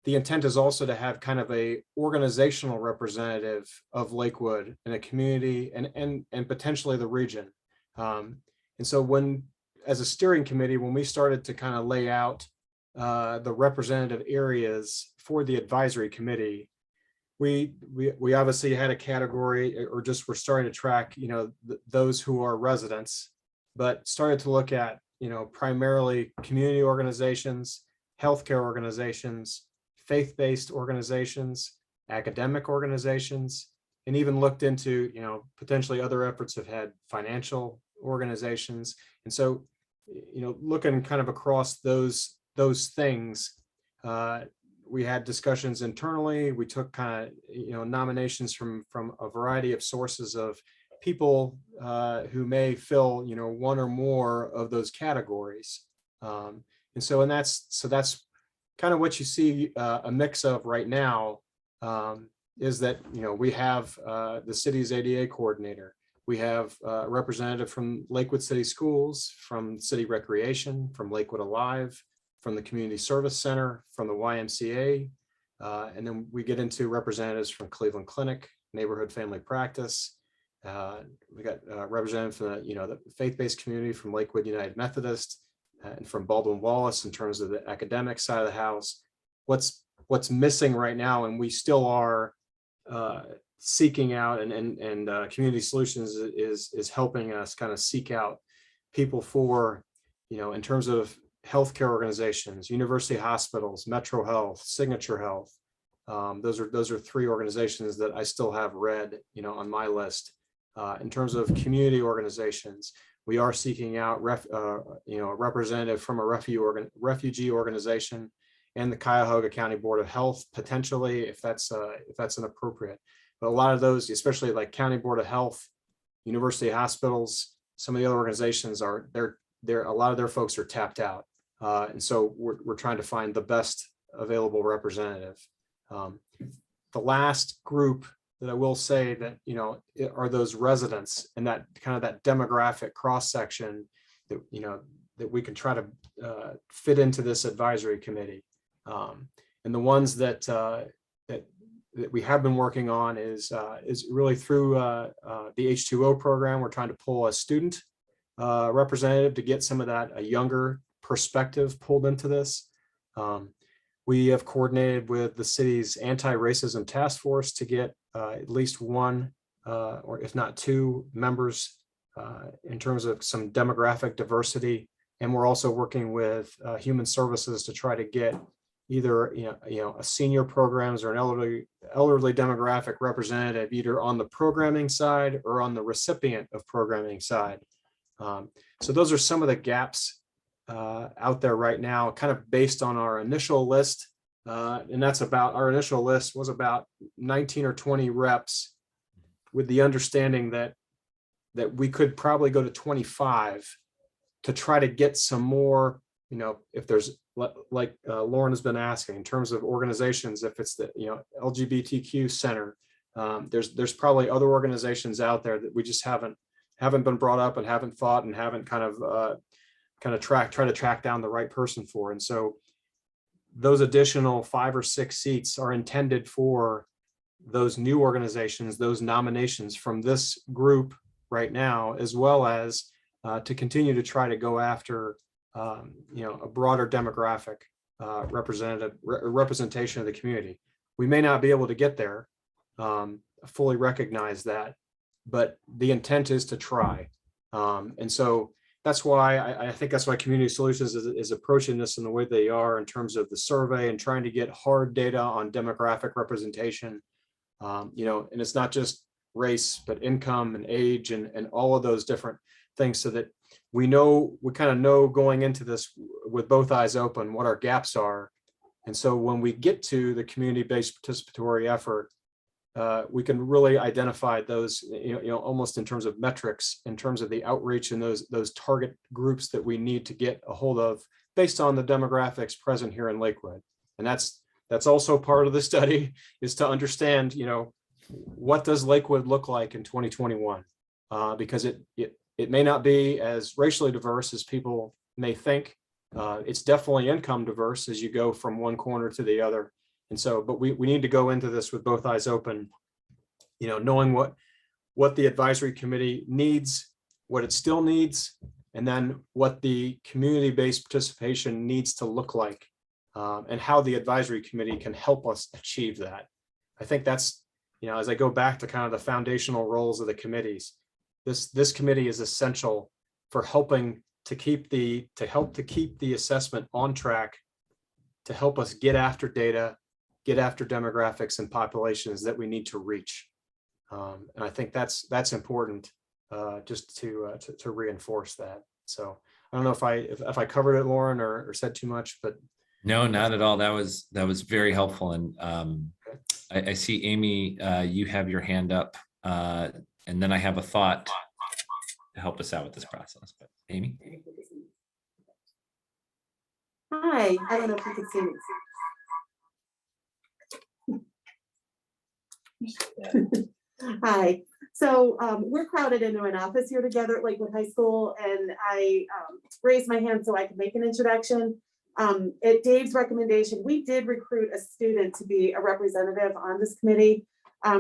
the intent is also to have kind of a organizational representative of Lakewood in a community and potentially the region. And so when, as a steering committee, when we started to kind of lay out the representative areas for the advisory committee, we obviously had a category, or just we're starting to track, you know, those who are residents, but started to look at, you know, primarily community organizations, healthcare organizations, faith-based organizations, academic organizations, and even looked into, you know, potentially other efforts have had financial organizations. And so, you know, looking kind of across those things, we had discussions internally. We took kind of, you know, nominations from a variety of sources of people who may fill, you know, one or more of those categories. And that's kind of what you see a mix of right now, is that, you know, we have the city's ADA coordinator. We have a representative from Lakewood City Schools, from City Recreation, from Lakewood Alive, from the Community Service Center, from the YMCA. And then we get into representatives from Cleveland Clinic, Neighborhood Family Practice. We got representatives from the, you know, the faith-based community from Lakewood United Methodist, and from Baldwin Wallace in terms of the academic side of the house. What's missing right now, and we still are seeking out, and Community Solutions is helping us kind of seek out people for, you know, in terms of healthcare organizations, university hospitals, Metro Health, Signature Health. Those are three organizations that I still have red, you know, on my list. In terms of community organizations, we are seeking out you know, a representative from a refugee organization and the Cuyahoga County Board of Health, potentially, if that's an appropriate. But a lot of those, especially like County Board of Health, university hospitals, some of the other organizations are, a lot of their folks are tapped out. And so we're trying to find the best available representative. The last group that I will say that, you know, are those residents and that kind of that demographic cross section that, you know, that we can try to fit into this advisory committee. And the ones that we have been working on is really through the H2O program. We're trying to pull a student representative to get some of that, a younger perspective pulled into this. We have coordinated with the city's anti-racism task force to get at least one, or if not two members in terms of some demographic diversity. And we're also working with Human Services to try to get either, you know, a senior programs or an elderly demographic representative, either on the programming side or on the recipient of programming side. So those are some of the gaps out there right now, kind of based on our initial list. And that's about, our initial list was about 19 or 20 reps, with the understanding that we could probably go to 25 to try to get some more, you know, if there's, like Lauren has been asking, in terms of organizations, if it's the, you know, LGBTQ center, there's probably other organizations out there that we just haven't been brought up and haven't thought and haven't try to track down the right person for. And so those additional 5 or 6 seats are intended for those new organizations, those nominations from this group right now, as well as to continue to try to go after you know, a broader demographic representation of the community. We may not be able to get there, fully recognize that, but the intent is to try. And so that's why I think that's why Community Solutions is approaching this in the way they are, in terms of the survey and trying to get hard data on demographic representation. You know, and it's not just race, but income and age and all of those different things, so that we kind of know going into this with both eyes open what our gaps are. And so when we get to the community-based participatory effort, we can really identify those, you know, almost in terms of metrics, in terms of the outreach and those target groups that we need to get a hold of based on the demographics present here in Lakewood. And that's also part of the study, is to understand, you know, what does Lakewood look like in 2021? Because it may not be as racially diverse as people may think. It's definitely income diverse as you go from one corner to the other. And so, but we need to go into this with both eyes open, knowing what the advisory committee needs, what it still needs, and then what the community-based participation needs to look like, and how the advisory committee can help us achieve that. I think that's, as I go back to kind of the foundational roles of the committees, this committee is essential for helping to keep the assessment on track, to help us get after data, get after demographics and populations that we need to reach. And I think that's important, just to reinforce that. So I don't know if I covered it, Lauren, or said too much, but no, not at all. That was very helpful. And I see, Amy, you have your hand up, and then I have a thought to help us out with this process. But Amy. Hi, I don't know if you can see me. Hi. So we're crowded into an office here together at Lakewood High School, and I raised my hand so I could make an introduction. At Dave's recommendation, we did recruit a student to be a representative on this committee.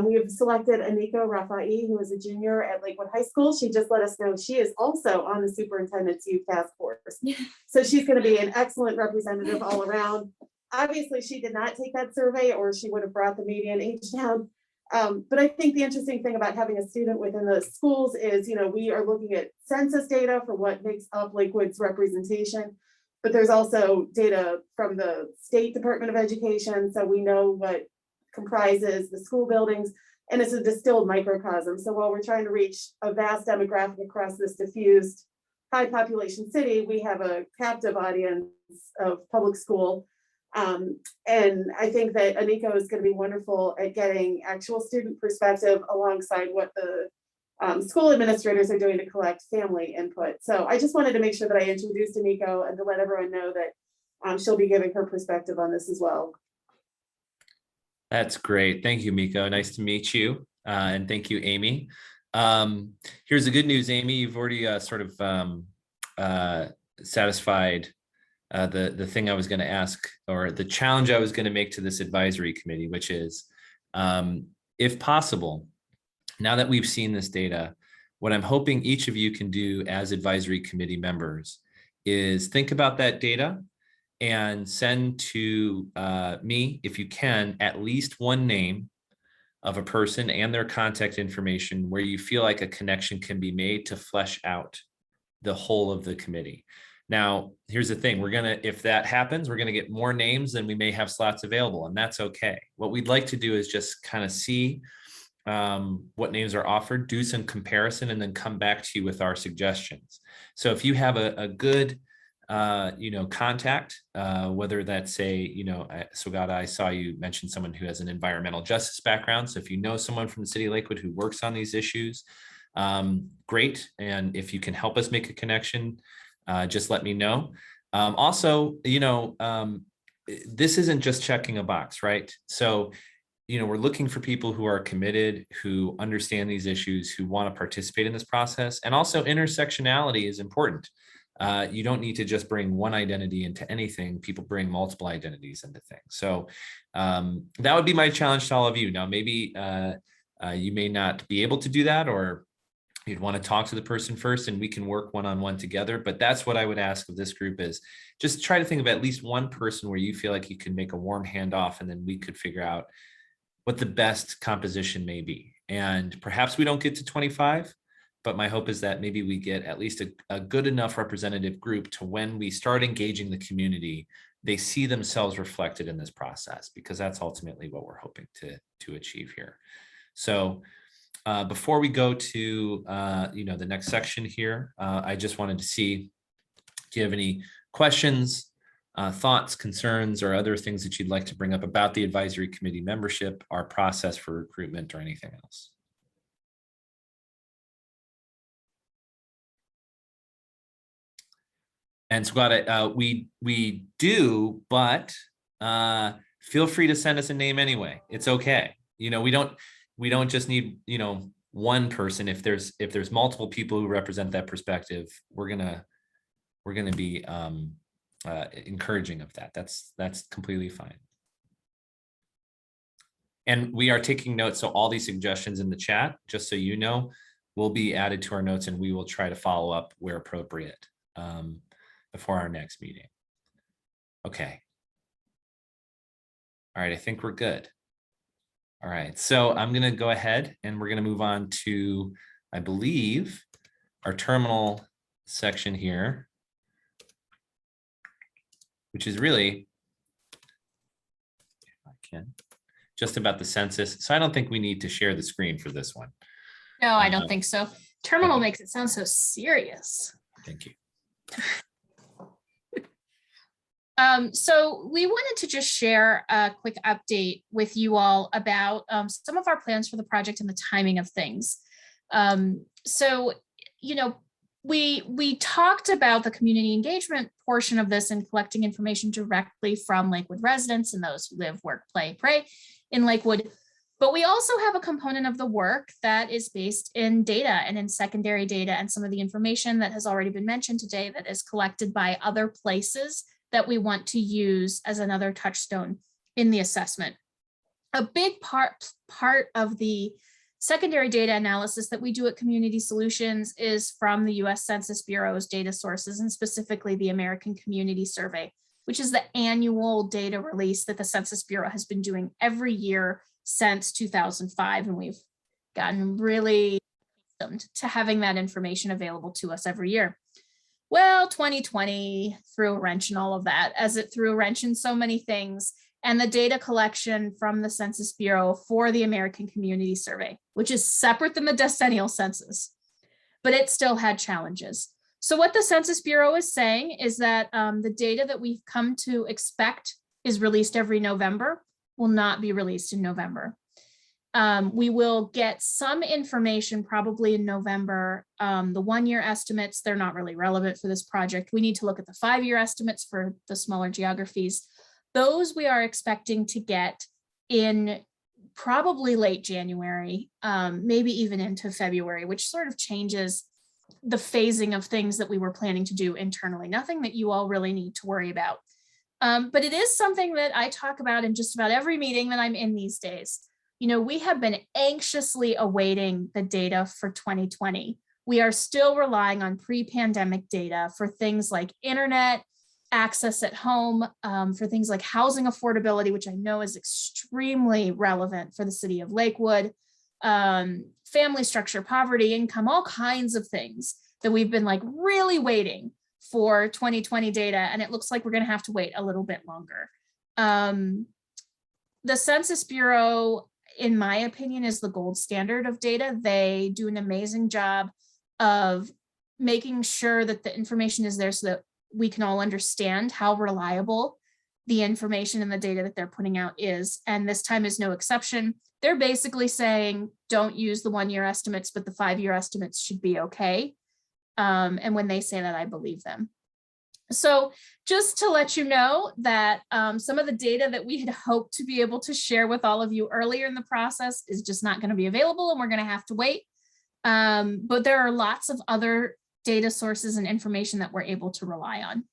We have selected Aniko Rafai, who is a junior at Lakewood High School. She just let us know she is also on the superintendent's youth task force. So she's going to be an excellent representative all around. Obviously, she did not take that survey, or she would have brought the median age down. But I think the interesting thing about having a student within the schools is, we are looking at census data for what makes up Lakewood's representation, but there's also data from the State Department of Education. So we know what comprises the school buildings, and it's a distilled microcosm. So while we're trying to reach a vast demographic across this diffused high population city, we have a captive audience of public school. And I think that Aniko is going to be wonderful at getting actual student perspective alongside what the school administrators are doing to collect family input. So I just wanted to make sure that I introduced Aniko and to let everyone know that she'll be giving her perspective on this as well. That's great. Thank you, Miko. Nice to meet you. And thank you, Amy. Here's the good news, Amy. You've already sort of satisfied the thing I was going to ask, or the challenge I was going to make to this advisory committee, which is, if possible, now that we've seen this data, what I'm hoping each of you can do as advisory committee members is think about that data and send to me, if you can, at least one name of a person and their contact information where you feel like a connection can be made to flesh out the whole of the committee. Now, here's the thing, if that happens, we're gonna get more names than we may have slots available, and that's okay. What we'd like to do is just kind of see what names are offered, do some comparison, and then come back to you with our suggestions. So if you have a good contact, whether that's Sugata, I saw you mention someone who has an environmental justice background. So if you know someone from the city of Lakewood who works on these issues, great. And if you can help us make a connection, just let me know. Also, this isn't just checking a box, right? So, we're looking for people who are committed, who understand these issues, who want to participate in this process. And also intersectionality is important. You don't need to just bring one identity into anything. People bring multiple identities into things. So that would be my challenge to all of you. Now, maybe you may not be able to do that, or you'd want to talk to the person first and we can work one-on-one together. But that's what I would ask of this group, is just try to think of at least one person where you feel like you can make a warm handoff, and then we could figure out what the best composition may be. And perhaps we don't get to 25, but my hope is that maybe we get at least a good enough representative group to when we start engaging the community, they see themselves reflected in this process, because that's ultimately what we're hoping to achieve here. So before we go to the next section here, I just wanted to see if you have any questions, thoughts, concerns, or other things that you'd like to bring up about the advisory committee membership, our process for recruitment, or anything else. And Squad, we do, but feel free to send us a name anyway. It's okay. We don't just need one person. If there's multiple people who represent that perspective, we're gonna be encouraging of that. That's completely fine. And we are taking notes. So all these suggestions in the chat, just so you know, will be added to our notes, and we will try to follow up where appropriate before our next meeting. Okay. All right, I think we're good. All right, so I'm gonna go ahead and we're gonna move on to, I believe, our terminal section here, which is really, if I can, just about the census. So I don't think we need to share the screen for this one. No, I don't think so. Terminal okay. makes it sound so serious. Thank you. So we wanted to just share a quick update with you all about some of our plans for the project and the timing of things. So, you know, we talked about the community engagement portion of this and collecting information directly from Lakewood residents and those who live, work, play, pray in Lakewood. But we also have a component of the work that is based in data and in secondary data and some of the information that has already been mentioned today that is collected by other places that we want to use as another touchstone in the assessment. A big part of the secondary data analysis that we do at Community Solutions is from the US Census Bureau's data sources, and specifically the American Community Survey, which is the annual data release that the Census Bureau has been doing every year since 2005. And we've gotten really accustomed to having that information available to us every year. Well, 2020 threw a wrench in all of that, as it threw a wrench in so many things. And the data collection from the Census Bureau for the American Community Survey, which is separate than the decennial census, but it still had challenges. So what the Census Bureau is saying is that the data that we've come to expect is released every November will not be released in November. We will get some information probably in November. The 1-year estimates, they're not really relevant for this project. We need to look at the 5-year estimates for the smaller geographies. Those we are expecting to get in probably late January, maybe even into February, which sort of changes the phasing of things that we were planning to do internally. Nothing that you all really need to worry about. But it is something that I talk about in just about every meeting that I'm in these days. You know, we have been anxiously awaiting the data for 2020. We are still relying on pre-pandemic data for things like internet access at home, for things like housing affordability, which I know is extremely relevant for the city of Lakewood, family structure, poverty, income, all kinds of things that we've been like really waiting for 2020 data. And it looks like we're going to have to wait a little bit longer. The Census Bureau, in my opinion, is the gold standard of data. They do an amazing job of making sure that the information is there so that we can all understand how reliable the information and the data that they're putting out is. And this time is no exception. They're basically saying, don't use the 1-year estimates, but the 5-year estimates should be okay. And when they say that, I believe them. So just to let you know that some of the data that we had hoped to be able to share with all of you earlier in the process is just not going to be available, and we're going to have to wait. But there are lots of other data sources and information that we're able to rely on.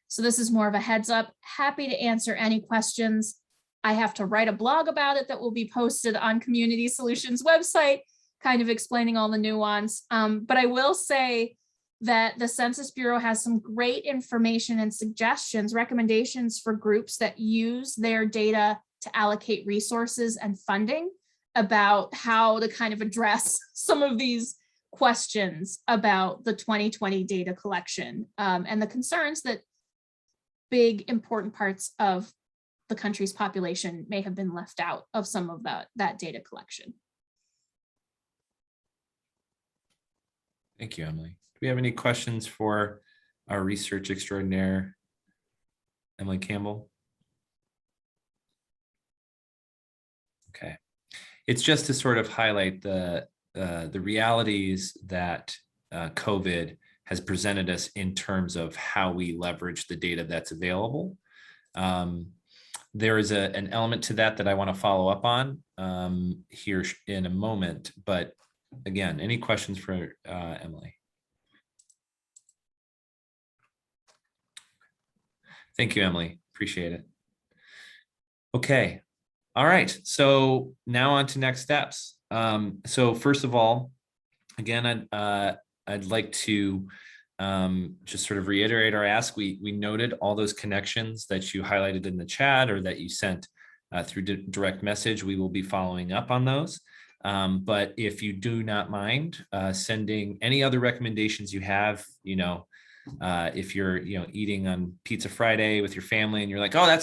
So this is more of a heads up. Happy to answer any questions. I have to write a blog about it that will be posted on Community Solutions website, kind of explaining all the nuance. But I will say that the Census Bureau has some great information and suggestions, recommendations for groups that use their data to allocate resources and funding about how to kind of address some of these questions about the 2020 data collection and the concerns that big important parts of the country's population may have been left out of some of that data collection. Thank you, Emily. Do we have any questions for our research extraordinaire, Emily Campbell? Okay. It's just to sort of highlight the realities that COVID has presented us in terms of how we leverage the data that's available. There is an element to that I want to follow up on here in a moment, but again, any questions for Emily? Thank you, Emily. Appreciate it. Okay. All right. So now on to next steps. So first of all, again, I'd like to just sort of reiterate our ask. We noted all those connections that you highlighted in the chat or that you sent through direct message. We will be following up on those. But if you do not mind sending any other recommendations you have, if you're, eating on Pizza Friday with your family and you're like, oh,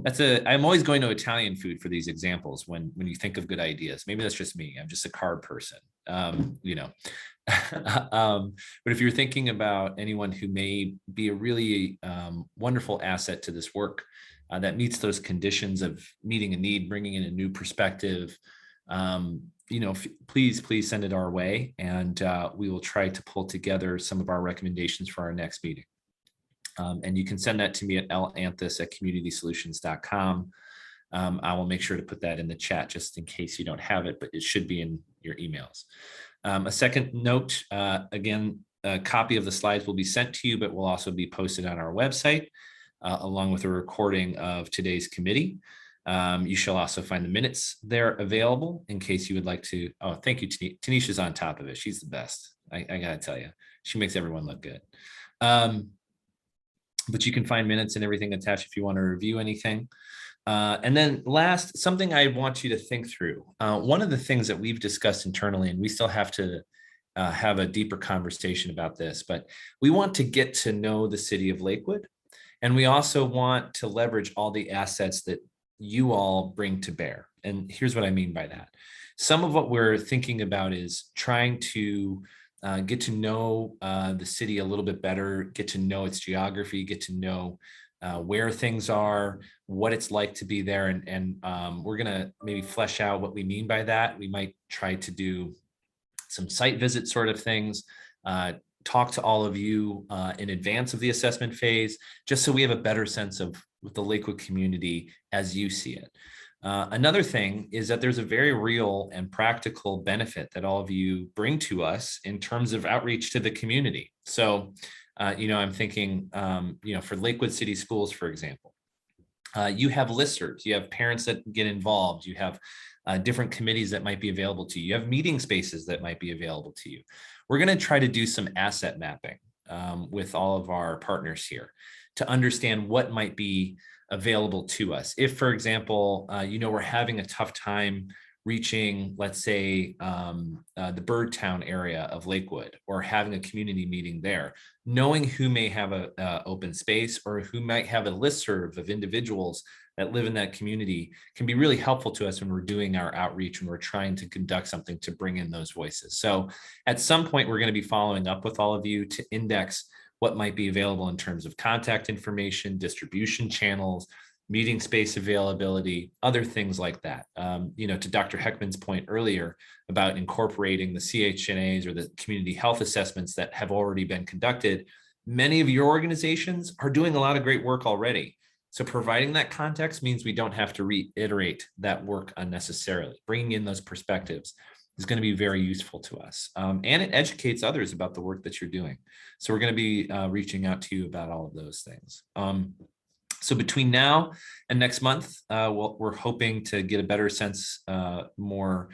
I'm always going to Italian food for these examples when you think of good ideas. Maybe that's just me. I'm just a carb person, but if you're thinking about anyone who may be a really wonderful asset to this work that meets those conditions of meeting a need, bringing in a new perspective, please send it our way, and we will try to pull together some of our recommendations for our next meeting. And you can send that to me at lanthus@communitysolutions.com. I will make sure to put that in the chat just in case you don't have it, but it should be in your emails. A second note, again, a copy of the slides will be sent to you, but will also be posted on our website, along with a recording of today's committee. You shall also find the minutes there available in case you would like to. Oh, thank you, Tanisha's on top of it. She's the best. I gotta tell you, she makes everyone look good. But you can find minutes and everything attached if you want to review anything. And then last, something I want you to think through. One of the things that we've discussed internally, and we still have to have a deeper conversation about this, but we want to get to know the city of Lakewood. And we also want to leverage all the assets that you all bring to bear. And here's what I mean by that. Some of what we're thinking about is trying to get to know the city a little bit better, get to know its geography, get to know where things are, what it's like to be there. And we're gonna maybe flesh out what we mean by that. We might try to do some site visit sort of things, talk to all of you in advance of the assessment phase, just so we have a better sense of the Lakewood community as you see it. Another thing is that there's a very real and practical benefit that all of you bring to us in terms of outreach to the community. So, I'm thinking, for Lakewood City Schools, for example, you have listservs, you have parents that get involved, you have different committees that might be available to you, you have meeting spaces that might be available to you. We're going to try to do some asset mapping with all of our partners here to understand what might be available to us. If, for example, we're having a tough time reaching, let's say, the Birdtown area of Lakewood, or having a community meeting there, knowing who may have a open space or who might have a listserv of individuals that live in that community can be really helpful to us when we're doing our outreach, when we're trying to conduct something to bring in those voices. So at some point, we're going to be following up with all of you to index what might be available in terms of contact information, distribution channels, meeting space availability, other things like that. To Dr. Heckman's point earlier about incorporating the CHNAs or the community health assessments that have already been conducted, many of your organizations are doing a lot of great work already. So providing that context means we don't have to reiterate that work unnecessarily. Bringing in those perspectives is going to be very useful to us. And it educates others about the work that you're doing. So we're going to be reaching out to you about all of those things. So between now and next month, we're hoping to get a better sense, more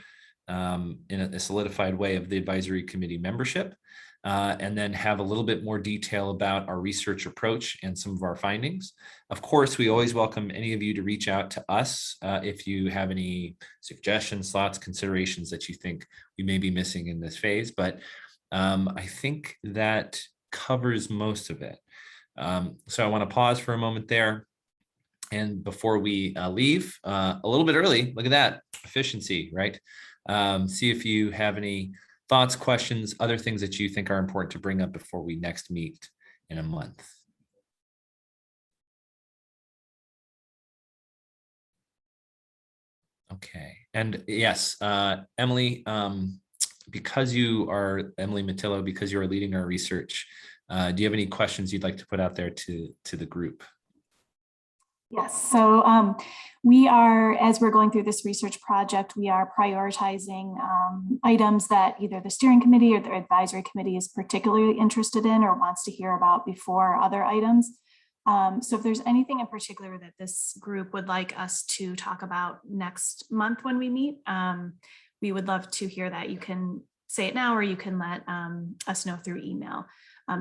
in a solidified way, of the advisory committee membership, and then have a little bit more detail about our research approach and some of our findings. Of course, we always welcome any of you to reach out to us if you have any suggestions, thoughts, considerations that you think we may be missing in this phase. But I think that covers most of it. So I want to pause for a moment there. And before we leave, a little bit early, look at that, efficiency, right? See if you have any thoughts, questions, other things that you think are important to bring up before we next meet in a month. Okay, and yes, Emily, because you are Emily Matillo, because you are leading our research, do you have any questions you'd like to put out there to the group? Yes, so we are, as we're going through this research project, we are prioritizing items that either the steering committee or the advisory committee is particularly interested in or wants to hear about before other items. So if there's anything in particular that this group would like us to talk about next month when we meet, we would love to hear that. You can say it now or you can let us know through email.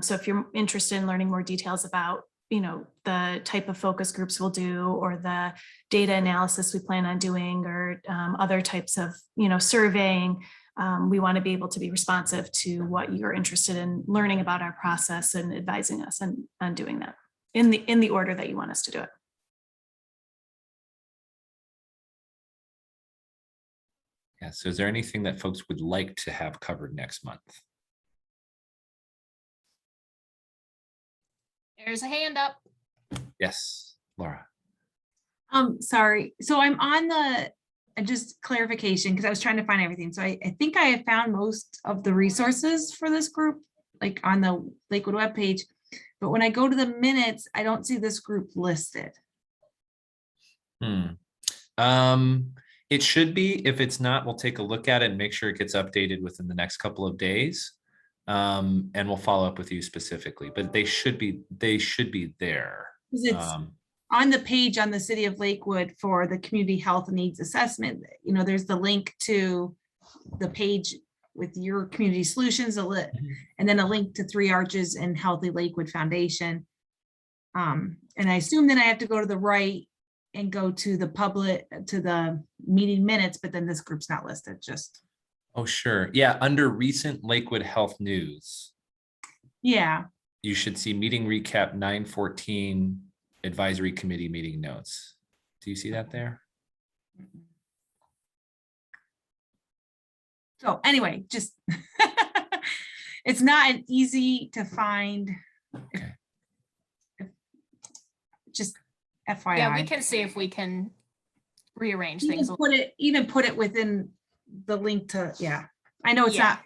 So if you're interested in learning more details about the type of focus groups we'll do or the data analysis we plan on doing or other types of, surveying. We want to be able to be responsive to what you're interested in learning about our process and advising us on doing that in the order that you want us to do it. Yeah, so is there anything that folks would like to have covered next month? There's a hand up. Yes, Laura. Sorry. So I'm on the, just clarification, because I was trying to find everything. So I think I have found most of the resources for this group, like on the Lakewood webpage. But when I go to the minutes, I don't see this group listed. It should be. If it's not, we'll take a look at it and make sure it gets updated within the next couple of days. And we'll follow up with you specifically, but they should be there. It's on the page on the City of Lakewood for the community health needs assessment. There's the link to the page with your community solutions, and then a link to 3 Arches and Healthy Lakewood Foundation. And I assume then I have to go to the right and go to the meeting minutes, but then this group's not listed. Just Oh, sure. Yeah, under recent Lakewood Health News, yeah. you should see meeting recap 9/14 advisory committee meeting notes. Do you see that there? So anyway, just it's not an easy to find. Okay. Just FYI. Yeah, we can see if we can rearrange things. Even put it within the link to, yeah. I know it's Yeah. not,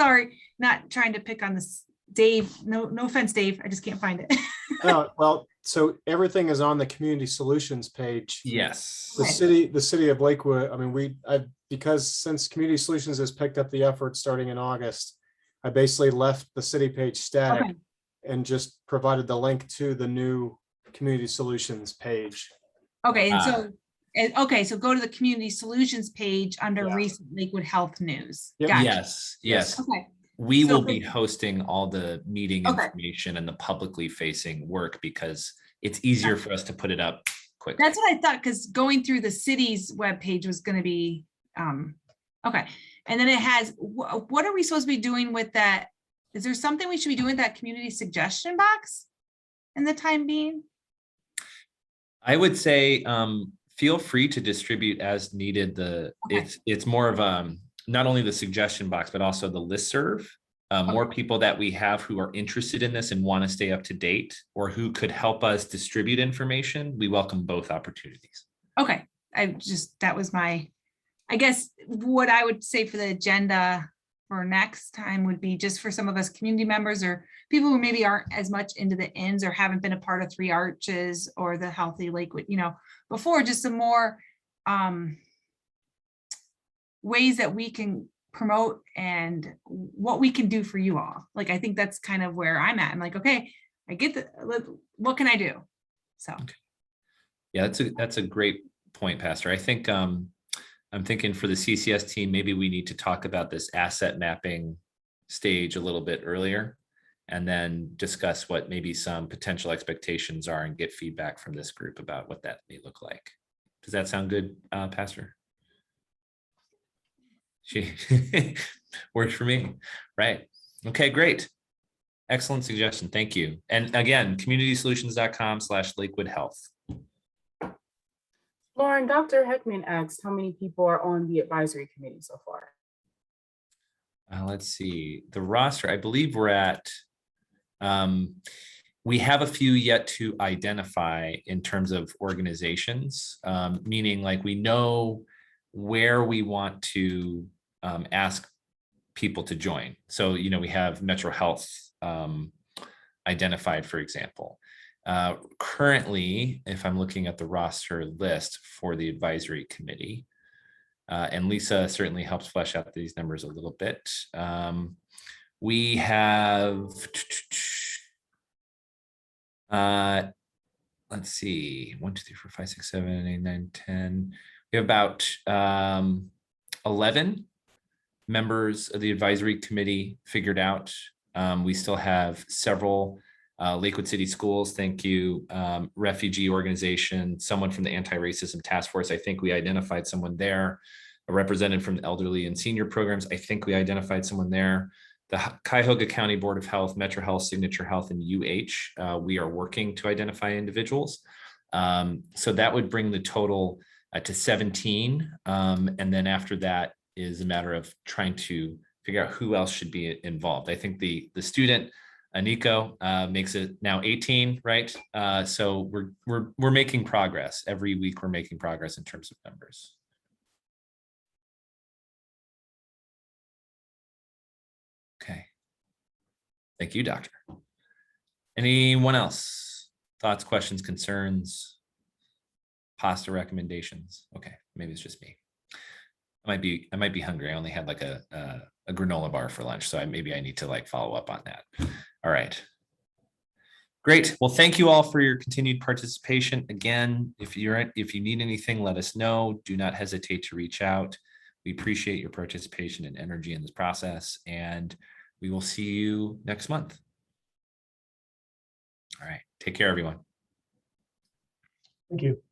sorry, not trying to pick on this, Dave. No offense, Dave. I just can't find it. Well, so everything is on the community solutions page. Yes. The city of Lakewood. I mean, because since community solutions has picked up the effort starting in August, I basically left the city page static Okay. and just provided the link to the new community solutions page. Okay, so go to the community solutions page under Yeah. recent Lakewood Health News. Yep. Gotcha. Yes. Okay, We So will for- be hosting all the meeting Okay. information and the publicly facing work because it's easier for us to put it up quickly. that's what I thought, because going through the city's webpage was gonna be, okay. And then it has, what are we supposed to be doing with that? Is there something we should be doing with that community suggestion box in the time being? I would say feel free to distribute as needed. It's more of not only the suggestion box, but also the listserv. More people that we have who are interested in this and want to stay up to date or who could help us distribute information. We welcome both opportunities. Okay, that was I guess what I would say for the agenda for next time would be just for some of us community members or people who maybe aren't as much into the ins or haven't been a part of 3 Arches or the Healthy Lakewood, before, just some more ways that we can promote and what we can do for you all. Like, I think that's kind of where I'm at. I'm like, okay, I get what can I do? So. Okay. Yeah, that's a great point, Pastor. I think I'm thinking for the CCS team, maybe we need to talk about this asset mapping stage a little bit earlier and then discuss what maybe some potential expectations are and get feedback from this group about what that may look like. Does that sound good, Pastor? She works for me. Right. Okay, great. Excellent suggestion. Thank you. And again, communitysolutions.com/Lakewood Health. Lauren, Dr. Heckman asked how many people are on the advisory committee so far. Let's see. The roster, I believe we're at, we have a few yet to identify in terms of organizations, meaning like we know where we want to ask people to join. So, we have Metro Health identified, for example. Currently, if I'm looking at the roster list for the advisory committee, and Lisa certainly helps flesh out these numbers a little bit. We have, let's see, 1, 2, 3, 4, 5, 6, 7, 8, 9, 10. We have about 11 members of the advisory committee figured out. We still have several Lakewood City Schools, thank you, refugee organization, someone from the Anti-Racism Task Force. I think we identified someone there, a representative from the elderly and senior programs. I think we identified someone there. The Cuyahoga County Board of Health, Metro Health, Signature Health, and UH, we are working to identify individuals. So that would bring the total to 17. And then after that is a matter of trying to figure out who else should be involved. I think the student, Nico, makes it now 18, right? So we're making progress. Every week we're making progress in terms of numbers. Okay. Thank you, Doctor. Anyone else? Thoughts, questions, concerns, pasta recommendations? Okay, maybe it's just me. I might be hungry. I only had like a granola bar for lunch, so maybe I need to like follow up on that. All right. Great. Well, thank you all for your continued participation. Again, if you need anything, let us know. Do not hesitate to reach out. We appreciate your participation and energy in this process, and we will see you next month. All right. Take care, everyone. Thank you.